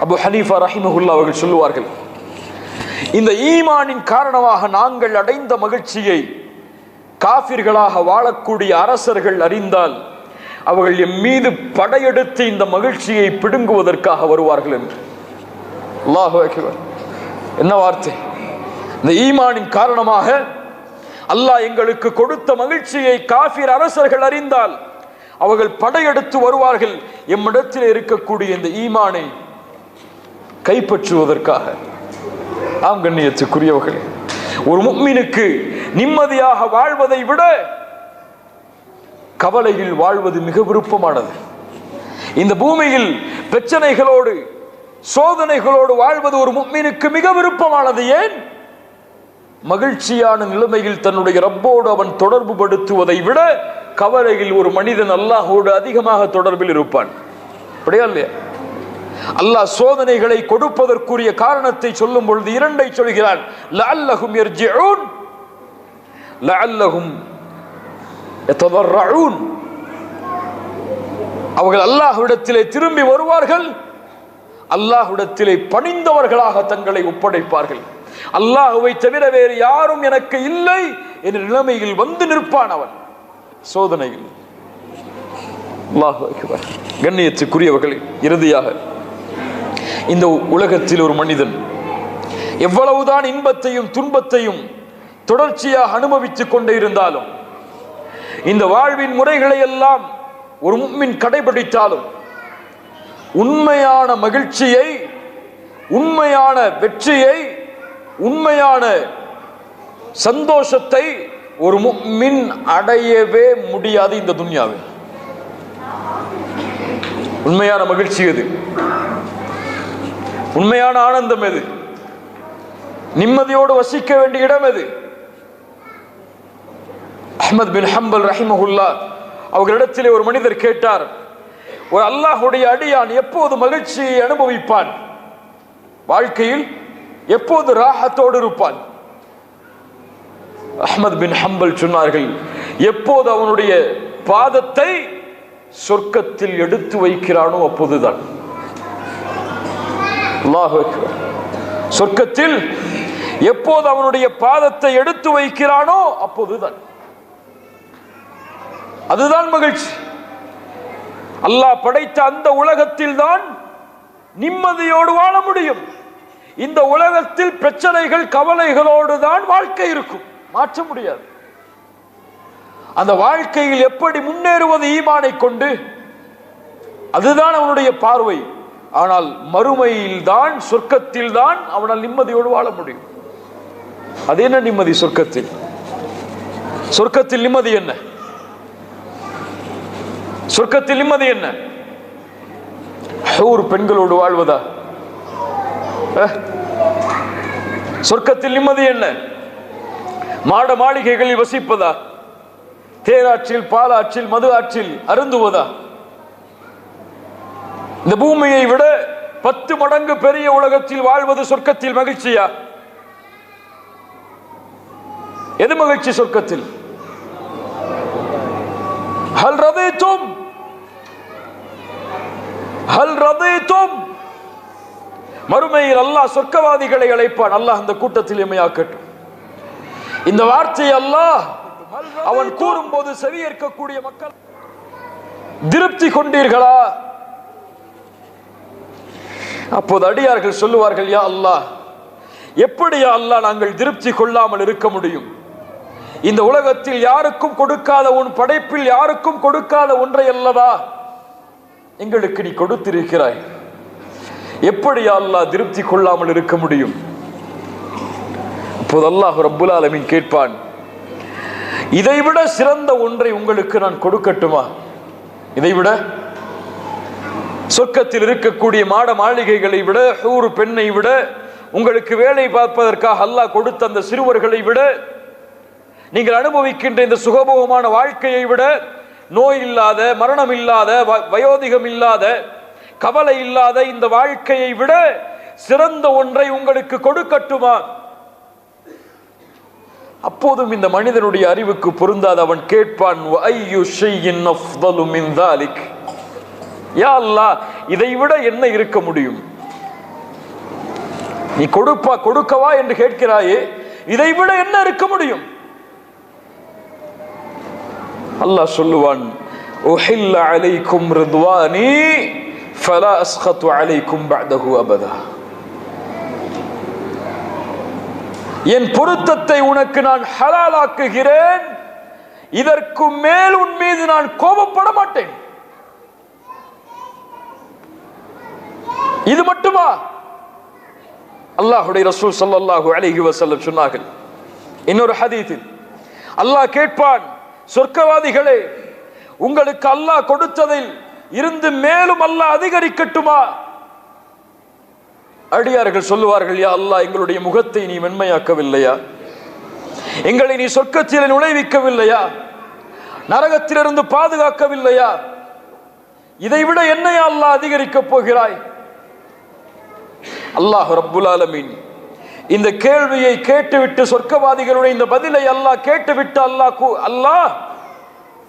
அபு ஹனீஃபா ரஹிமஹுல்லாஹ் அவர்கள் சொல்லுவார்கள், இந்த ஈமானின் காரணமாக நாங்கள் அடைந்த மகிழ்ச்சியை காஃபிர்களாக வாழக்கூடிய அரசர்கள் அறிந்தால் அவர்கள் எம் மீது படையெடுத்து இந்த மகிழ்ச்சியை பிடுங்குவதற்காக வருவார்கள் என்று. அல்லாஹு அக்பர். என்ன வார்த்தை! இந்த ஈமானின் காரணமாக அல்லாஹ் எங்களுக்கு கொடுத்த மகிழ்ச்சியை காஃபிர் அரசர்கள் அறிந்தால் அவர்கள் படையெடுத்து வருவார்கள் எம்மிடத்தில் இருக்கக்கூடிய இந்த ஈமானை கைப்பற்றுவதற்காக. ஆம் கண்ணியத்துக்குரியவர்களே, ஒரு முஃமினுக்கு நிம்மதியாக வாழ்வதை விட கவலையில் வாழ்வது மிக விருப்பமானது. இந்த பூமியில் பிரச்சனைகளோடு சோதனைகளோடு வாழ்வது ஒரு முஃமினுக்கு மிக விருப்பமானது. ஏன்? மகிழ்ச்சியான நிலைமையில் தன்னுடைய ரப்போடு அவன் தொடர்பு படுத்துவதை விட கவலையில் ஒரு மனிதன் அல்லாஹ்வோடு அதிகமாக தொடர்பில் இருப்பான். அப்படியா இல்லையா? அல்லாஹ் சோதனைகளை கொடுப்பதற்குரிய காரணத்தை சொல்லும் பொழுது இரண்டை சொல்கிறான். லஅல்லஹும் யர்ஜிஊன், லஅல்லஹும் யததர்ரஊன். அவர்கள் அல்லாஹ்விடத்திலே திரும்பி வருவார்கள், அல்லாஹ்விடத்திலே பணிந்தவர்களாக தங்களை ஒப்படைப்பார்கள். அல்லாஹ்வை தவிர வேறு யாரும் எனக்கு இல்லை என்ற நிலைமையில் வந்து நிற்பான் அவன் சோதனையில். அல்லாஹு அக்பர். கண்ணியத்துக்குரியவர்களே, இறுதியாக இந்த உலகத்தில் ஒரு மனிதன் எவ்வளவுதான் இன்பத்தையும் துன்பத்தையும் தொடர்ச்சியாக அனுபவித்துக் கொண்டே இருந்தாலும் இந்த வாழ்வின் முறைகளை எல்லாம் ஒரு முஃமின் கடைபிடித்தாலும் உண்மையான மகிழ்ச்சியை, உண்மையான வெற்றியை, உண்மையான சந்தோஷத்தை ஒரு முஃமின் அடையவே முடியாது இந்த துன்யாவில். உண்மையான மகிழ்ச்சி எது? உண்மையான ஆனந்தம் எது? நிம்மதியோடு வசிக்க வேண்டிய இடம் எது? அஹ்மத் பின் ஹம்பல் ரஹிமஹுல்லா அவர்களிடத்திலே ஒரு மனிதர் கேட்டார், ஒரு அல்லாஹ்வுடைய அடியான் எப்போது மகிழ்ச்சியை அனுபவிப்பான்? வாழ்க்கையில் எப்போது ராஹத்தோடு இருப்பான்? அஹ்மத் பின் ஹம்பல் சொன்னார்கள், எப்போது அவனுடைய பாதத்தை சொர்க்கத்தில் எடுத்து வைக்கிறானோ அப்போதுதான். அல்லாஹு அக்பர். சொர்க்கத்தில் எப்போது அவனுடைய பாதத்தை எடுத்து வைக்கிறானோ அப்போதுதான். அதுதான் மகிழ்ச்சி. அல்லாஹ் படைத்த அந்த உலகத்தில் தான் நிம்மதியோடு வாழ முடியும். இந்த உலகத்தில் பிரச்சனைகள், கவலைகளோடு தான் வாழ்க்கை இருக்கும், மாற்ற முடியாது. அந்த வாழ்க்கையில் எப்படி முன்னேறுவது ஈமானை கொண்டு, அதுதான் அவனுடைய பார்வை. ஆனால் மறுமையில் தான், சொர்க்கத்தில் தான் அவனால் நிம்மதியோடு வாழ முடியும். அது என்ன நிம்மதி? சொர்க்கத்தில் சொர்க்கத்தில் நிம்மதி என்ன? சொர்க்கத்தில் நிம்மதி என்ன? ஹூர் பெண்களோடு வாழ்வதா? சொர்க்கத்தில் நிம்மதி என்ன? மாட மாளிகைகளில் வசிப்பதா? தேராற்றில், பாலாற்றில், மது ஆற்றில் அருந்துவதா? இந்த பூமியை விட 10 மடங்கு பெரிய உலகத்தில் வாழ்வது சொர்க்கத்தில் மகிழ்ச்சியா? எது மகிழ்ச்சி சொர்க்கத்தில்? ஹல் ரதீதும், ஹல் ரதீதும். மறுமையில் அல்லாஹ் சொர்க்கவாதிகளை அழைப்பான். அல்லாஹ் அந்த கூட்டத்தில் எம்மையாக்கட்டும். இந்த வார்த்தை அல்லாஹ் அவன் கூறும்போது செவியேற்கக்கூடிய மக்கள், திருப்தி கொண்டீர்களா? அப்போது அடியார்கள் சொல்லுவார்கள், யா அல்லாஹ், எப்படி யா அல்லாஹ் நாங்கள் திருப்தி கொள்ளாமல் இருக்க முடியும்? இந்த உலகத்தில் யாருக்கும் கொடுக்காத, உன் படைப்பில் யாருக்கும் கொடுக்காத ஒன்றை அல்லவா எங்களுக்கு நீ கொடுத்திருக்கிறாய். எப்படி யா அல்லாஹ் திருப்தி கொள்ளாமல் இருக்க முடியும்? அப்போது அல்லாஹ் ரப்புல் ஆலமீன் கேட்பான், இதைவிட சிறந்த ஒன்றை உங்களுக்கு நான் கொடுக்கட்டுமா? இதைவிட, சொர்க்கத்தில் இருக்கக்கூடிய மாட மாளிகைகளை விட, ஹூர் பெண்ணை விட, உங்களுக்கு வேலை பார்ப்பதற்காக அல்லாஹ் கொடுத்த அந்த சிறுவர்களை விட, நீங்கள் அனுபவிக்கின்ற இந்த சுகபோகமான வாழ்க்கையை விட, நோய் இல்லாத, மரணம் இல்லாத, வயோதிகம் இல்லாத, கவலை இல்லாத இந்த வாழ்க்கையை விட சிறந்த ஒன்றை உங்களுக்கு கொடுக்கட்டுமா? அப்போதும் இந்த மனிதனுடைய அறிவுக்கு பொருந்தாத அவன் கேட்பான், ஐயு ஷைஇன் அஃதலு மின் ذلك, யா அல்லாஹ், இதை விட என்ன இருக்க முடியும்? நீ கொடுக்கவா என்று கேட்கிறாயே, இதை விட என்ன இருக்க முடியும்? அல்லாஹ் சொல்லுவான், உஹில்ல அலைக்கும் ரிதுவானி ஃபலா அஸ்கது அலைக்கும் பஅதஹு அபதா. என் பொருத்தத்தை உனக்கு நான் ஹலாலாக்குகிறேன், இதற்கு மேல் உன் மீது நான் கோபப்பட மாட்டேன். இது மட்டுமா? அல்லாஹ்வுடைய ரசூல் ஸல்லல்லாஹு அலைஹி வஸல்லம் சொன்னார்கள் இன்னொரு ஹதீஸில், அல்லாஹ் கேட்பான், சொர்க்கவாதிகளே, உங்களுக்கு அல்லாஹ் கொடுத்ததில் இருந்து மேலும் அல்லாஹ் அதிகரிக்கட்டுமா? அடியார்கள் சொல்லுவார்கள், யா அல்லாஹ், எங்களுடைய முகத்தை நீ மென்மையாக்கவில்லையா? எங்களை நீ சொர்க்கத்தில் நுழைவிக்கவில்லையா? நரகத்திலிருந்து பாதுகாக்கவில்லையா? இதைவிட என்னையா அல்லாஹ் அதிகரிக்கப் போகிறாய்? அல்லாஹ் ரப்புல் ஆலமீன் இந்த கேள்வியை கேட்டுவிட்டு, சொர்க்கவாதிகளுடைய இந்த பதிலை அல்லாஹ் கேட்டுவிட்டு, அல்லாஹ்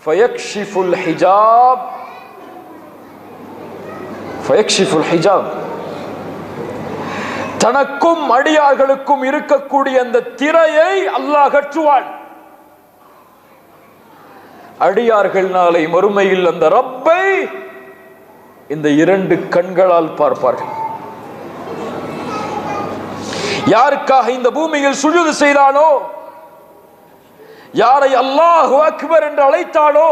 ஃபயக்ஷிஃபுல் ஹிஜாப், ஃபயக்ஷிஃபுல் ஹிஜாப், தனக்கும் அடியார்களுக்கும் இருக்கக்கூடிய அந்த திரையை அல்லாஹ் அகற்றுவான். அடியார்கள் நாளை மறுமையில் அந்த ரப்பை இந்த 2 கண்களால் பார்ப்பார்கள். யாருக்காக இந்த பூமியில் சுஜூது செய்தானோ, யாரை அல்லாஹு அக்பர் என்று அழைத்தானோ,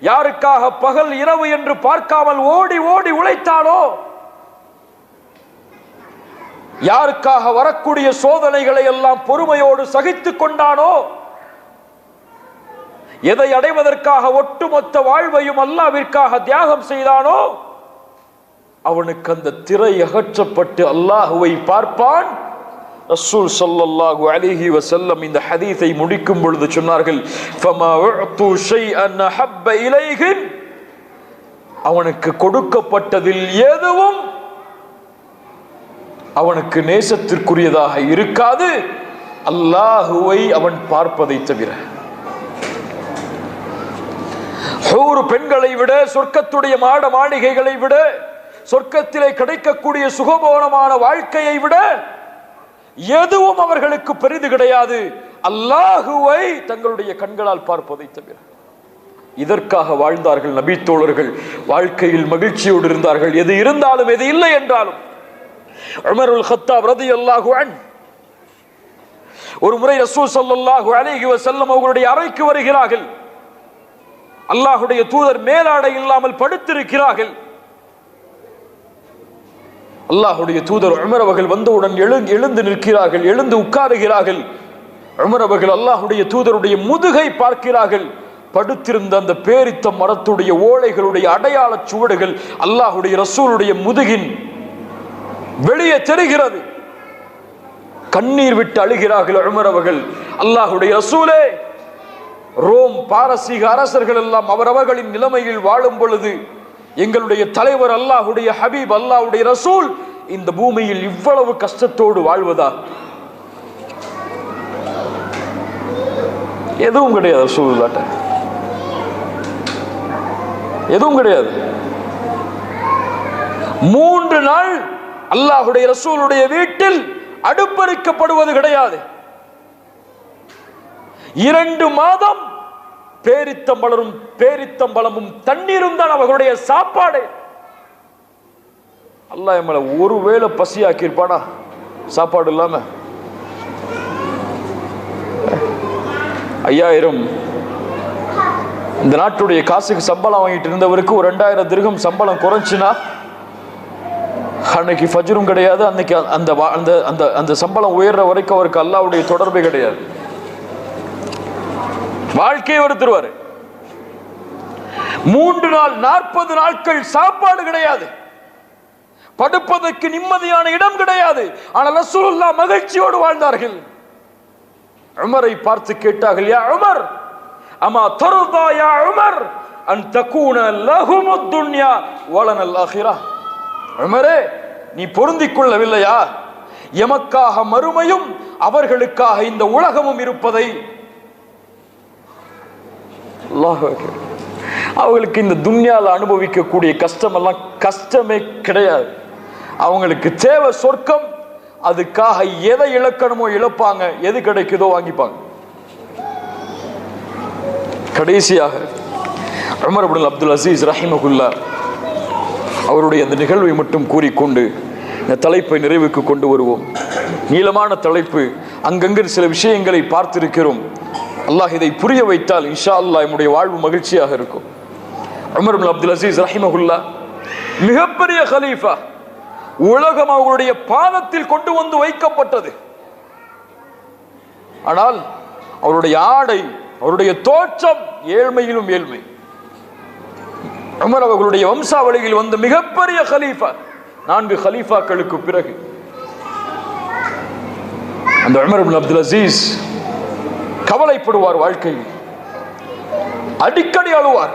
யாருக்காக பகல் இரவு என்று பார்க்காமல் ஓடி ஓடி உழைத்தானோ, யாருக்காக வரக்கூடிய சோதனைகளை எல்லாம் பொறுமையோடு சகித்துக் கொண்டானோ, எதை அடைவதற்காக ஒட்டுமொத்த வாழ்வையும் அல்லாஹ்விற்காக தியாகம் செய்தானோ, அவனுக்கு அந்த திரை அகற்றப்பட்டு அல்லாஹுவை பார்ப்பான். ரசூல் ஸல்லல்லாஹு அலைஹி வஸல்லம் இந்த ஹதீஸை முடிக்கும் பொழுது சொன்னார்கள், ஃபமா உஅது ஷைஅன் ஹப்ப இலைஹிம், அவனுக்கு கொடுக்கப்பட்டதில் எதுவும் அவனுக்கு நேசத்திற்குரியதாக இருக்காது அல்லாஹுவை அவன் பார்ப்பதை தவிர. ஹூர் பெண்களை விட, சொர்க்கத்துடைய மாட மாளிகைகளை விட, சொர்க்கத்திலே கிடைக்கக்கூடிய சுகபோகமான வாழ்க்கையை விட எதுவும் அவர்களுக்கு பெரிது கிடையாது அல்லாஹுவை தங்களுடைய கண்களால் பார்ப்பதை தவிர. இதற்காக வாழ்ந்தார்கள் நபி தோழர்கள். வாழ்க்கையில் மகிழ்ச்சியோடு இருந்தார்கள். எது இருந்தாலும் எது இல்லை என்றாலும். உமருல் கத்தாப் ரலியல்லாஹு அன்ஹு ஒரு முறை ரசூல் ஸல்லல்லாஹு அலைஹி வஸல்லம் அவர்களுடைய அறைக்கு வருகிறார்கள். அல்லாஹ்வுடைய தூதர் மேலாடை இல்லாமல் படுத்திருக்கிறார்கள். அல்லாஹ்வுடைய தூதர் உமர் அவர்கள் வந்தவுடன் எழுந்து நிற்கிறார்கள், எழுந்து உட்காருகிறார்கள். உமர் அவர்கள் அல்லாஹ்வுடைய தூதருடைய முதுகை பார்க்கிறார்கள். படுத்திருந்த அந்த பேரித்த மரத்துடைய ஓலைகளுடைய அடையாள சுவடுகள் அல்லாஹ்வுடைய ரசூலுடைய முதுகின் வெளியே தெரிகிறது. கண்ணீர் விட்டு அழுகிறார்கள் உமர் அவர்கள். அல்லாஹ்வுடைய ரசூலே, ரோம் பாரசீக அரசர்கள் எல்லாம் அவரவர்களின் நிலைமையில் வாழும் பொழுது எங்களுடைய தலைவர் அல்லாஹ்வுடைய ஹபீப் அல்லாஹ்வுடைய ரசூல் இந்த பூமியில் இவ்வளவு கஷ்டத்தோடு வாழ்வதா? எதுவும் கிடையாது. ரசூலுல்லாஹ் எதுவும் கிடையாது. 3 நாள் அல்லாஹ்வுடைய ரசூலுடைய வீட்டில் அடுப்பறிக்கப்படுவது கிடையாது. 2 மாதம் பேரித்தம்பழமும் தண்ணீரும் தான் அவர்களுடைய சாப்பாடு. அல்லாஹ் எம்மளை ஒருவேளை பசியாக்கி இருப்பானா சாப்பாடு இல்லாம? 5000 இந்த நாட்டுடைய காசுக்கு சம்பளம் வாங்கிட்டு இருந்தவருக்கு ஒரு 2000 திர்ஹம் சம்பளம் குறைஞ்சுனா அன்னைக்கு ஃபஜ்ரும் கிடையாது. அன்னைக்கு அந்த சம்பளம் உயர்ற வரைக்கும் அவருக்கு அல்லாஹ்வுடைய தொடர்பே கிடையாது. வாழ்க்கையை வெறுத்துருவாரு. 3 நாள் 40 நாட்கள் சாப்பாடு கிடையாது. படுப்பதற்கு நிம்மதியான இடம் கிடையாது. ஆனால் ரசூலுல்லாஹ் மகிழ்ச்சியோடு வாழ்ந்தார்கள். உமரை பார்த்து கேட்டார்கள், யா உமர், அமா தர்தா யா உமர் அன் தகூன லஹுமுத் துன்யா வலனல் ஆகிரா. உமரே, நீ பொருந்திக் கொள்ளவில்லையா எமக்காக மறுமையும் அவர்களுக்காக இந்த உலகமும் இருப்பதை? அவங்களுக்கு இந்த துன்யால அனுபவிக்கக்கூடிய கஷ்டம் எல்லாம் கஷ்டமே கிடையாது. அவங்களுக்கு தேவை சொர்க்கம். அதுக்காக எதை இழக்கணுமோ இழப்பாங்க, எது கிடைக்குதோ வாங்கிப்பாங்க. கடைசியாக உமர் இப்னு அப்துல் அசீஸ் ரஹிமஹுல்லாஹ் அவருடைய அந்த நிகழ்வை மட்டும் கூறிக்கொண்டு இந்த தலைப்பை நிறைவுக்கு கொண்டு வருவோம். நீளமான தலைப்பு, அங்கங்கு சில விஷயங்களை பார்த்திருக்கிறோம். அல்லாஹ் இதை புரிய வைத்தால் இன்ஷா அல்லாஹ் நம்முடைய வாழ்வு மகிழ்ச்சியாக இருக்கும். உமர் இப்னு அப்துல் அசீஸ் ரஹிமஹுல்லாஹ் மிகப்பெரிய கலீஃபா. உலகம் அவர்களுடைய பாதத்தில் கொண்டு வந்து வைக்கப்பட்டது. ஆனால் அவருடைய ஆடை, அவருடைய தோற்றம் ஏழ்மையிலும் ஏழ்மை. உமர் அவர்களுடைய வம்சாவளியில் வந்த மிகப்பெரிய கலீஃபா. 4 கலீஃபாக்களுக்கு பிறகு அந்த உமர் இப்னு அப்துல் அசீஸ் கவலைப்படுவார். வாழ்க்கையில் அடிக்கடி அழுவார்.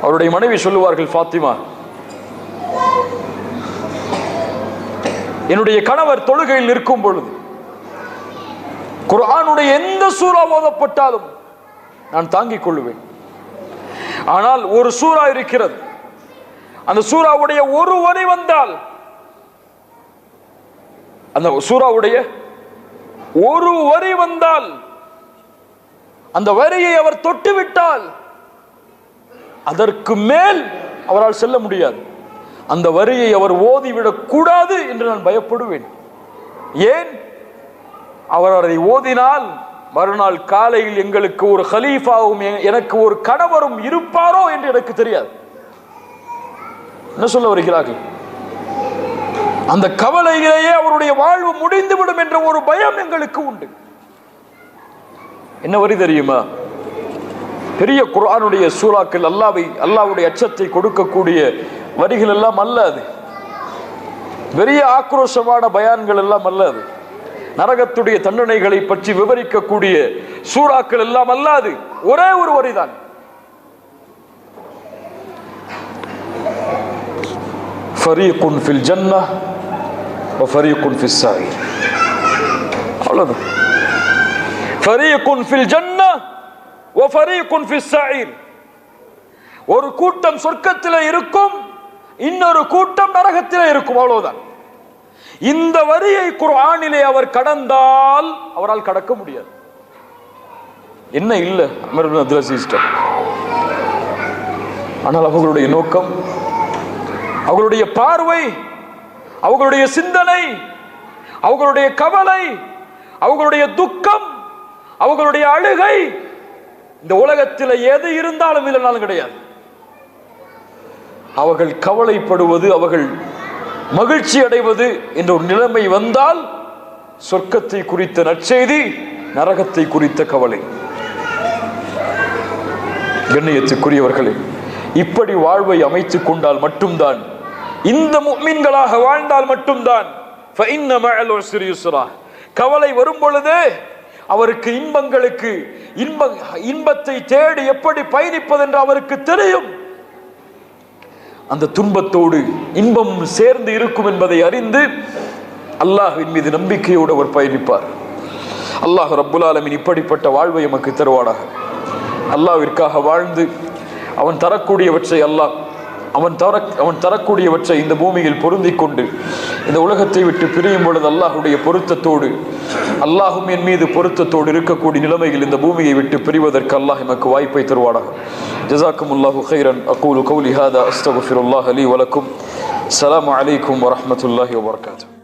அவருடைய மனைவி சொல்லுவார்கள், ஃபாத்திமா, என்னுடைய கணவர் தொழுகையில் நிற்கும் பொழுது குர்ஆனுடைய எந்த சூரா ஓதப்பட்டாலும் நான் தாங்கிக் கொள்ளுவேன். ஆனால் ஒரு சூரா இருக்கிறது, அந்த சூராவுடைய ஒரு வரி வந்தால், அந்த சூராவுடைய ஒரு வரி வந்தால், அந்த வரியை அவர் தொட்டுவிட்டால் அதற்கு மேல் அவரால் செல்ல முடியாது. அந்த வரியை அவர் ஓதிவிடக் கூடாது என்று நான் பயப்படுவேன். ஏன்? அவர் அதை ஓதினால் மறுநாள் காலையில் எங்களுக்கு ஒரு கலீஃபாவும் எனக்கு ஒரு கணவரும் இருப்பாரோ என்று எனக்கு தெரியாது. என்ன சொல்ல வருகிறார்கள்? அந்த கவலையிலேயே அவருடைய வாழ்வு முடிந்துவிடும் என்ற ஒரு பயம் எங்களுக்கு உண்டு. என்ன வரி தெரியுமா? பெரிய குர்ஆனுடைய சூறாக்கள் அல்லாஹ்வுடைய அச்சத்தை கொடுக்கக்கூடிய வரிகள் எல்லாம் அல்ல அது. பெரிய ஆக்ரோஷமான பயான்கள் எல்லாம் அல்ல அது. நரகத்துடைய தண்டனைகளை பற்றி விவரிக்கக்கூடிய சூறாக்கள் எல்லாம் அல்லாது. ஒரே ஒரு வரிதான். ஃபரீகுன் ஃபில் ஜன்னஹ் வ ஃபரீகுன் ஃபிஸ் ஸாயிர். அவ்வளவுதான். ஃபரீகுன் ஃபில் ஜன்னஹ் வ ஃபரீகுன் ஃபிஸ் ஸாயிர். ஒரு கூட்டம் சொர்க்கத்திலே இருக்கும், இன்னொரு கூட்டம் நரகத்திலே இருக்கும். அவ்வளவுதான். இந்த வரியை குர்ஆனிலே அவர் கடந்தால் அவரால் கடக்க முடியாது. என்ன இல்லை உமர் இப்னு அப்துல் அஸீஸ். ஆனால் அவர்களுடைய நோக்கம், அவர்களுடைய பார்வை, அவர்களுடைய சிந்தனை, அவர்களுடைய கவலை, அவர்களுடைய துக்கம், அவர்களுடைய அழுகை இந்த உலகத்தில் எது இருந்தாலும் இல்லைனாலும் கிடையாது. அவர்கள் கவலைப்படுவது, அவர்கள் மகிழ்ச்சி அடைவது என்ற ஒரு நிலைமை வந்தால் சொர்க்கத்தை குறித்த நற்செய்தி, நரகத்தை குறித்த கவலை. கண்ணியத்துக்குரியவர்களே, இப்படி வாழ்வை அமைத்துக் கொண்டால் மட்டும்தான், இந்த முஃமின்களாக வாழ்ந்தால் மட்டும்தான் ஃபஇன்ன மஅல் உஸ்ரி யுஸ்ரா, கவலை வரும் பொழுதே அவருக்கு இன்பத்தை தேடி எப்படி பயணிப்பது என்று அவருக்கு தெரியும். அந்த துன்பத்தோடு இன்பம் சேர்ந்து இருக்கும் என்பதை அறிந்து அல்லாஹ்வின் மீது நம்பிக்கையோடு அவர் பயணிப்பார். அல்லாஹ் ரப்புல் ஆலமீன் இப்படிப்பட்ட வாழ்வை நமக்கு தருவானாக. அல்லாஹ்விற்காக வாழ்ந்து அவன் தரக்கூடியவற்றை அவன் தரக்கூடியவற்றை இந்த பூமியில் பொருந்திக் கொண்டு இந்த உலகத்தை விட்டு பிரியும் பொழுது அல்லாஹ்வுடைய பொருத்தத்தோடு, அல்லாஹும் என் மீது பொருத்தத்தோடு இருக்கக்கூடிய நிலைமையில் இந்த பூமியை விட்டு பிரிவதற்கு அல்லாஹ் நமக்கு வாய்ப்பை தருவானாக. ஜஸாக்குமுல்லாஹு கைரன். அகூலு கௌலி ஹாதா அஸ்தக்ஃபிருல்லாஹ லீ வலக்கும். அஸ்ஸலாமு அலைக்கும் வரஹ்மத்துல்லாஹி வபரகாத்துஹு.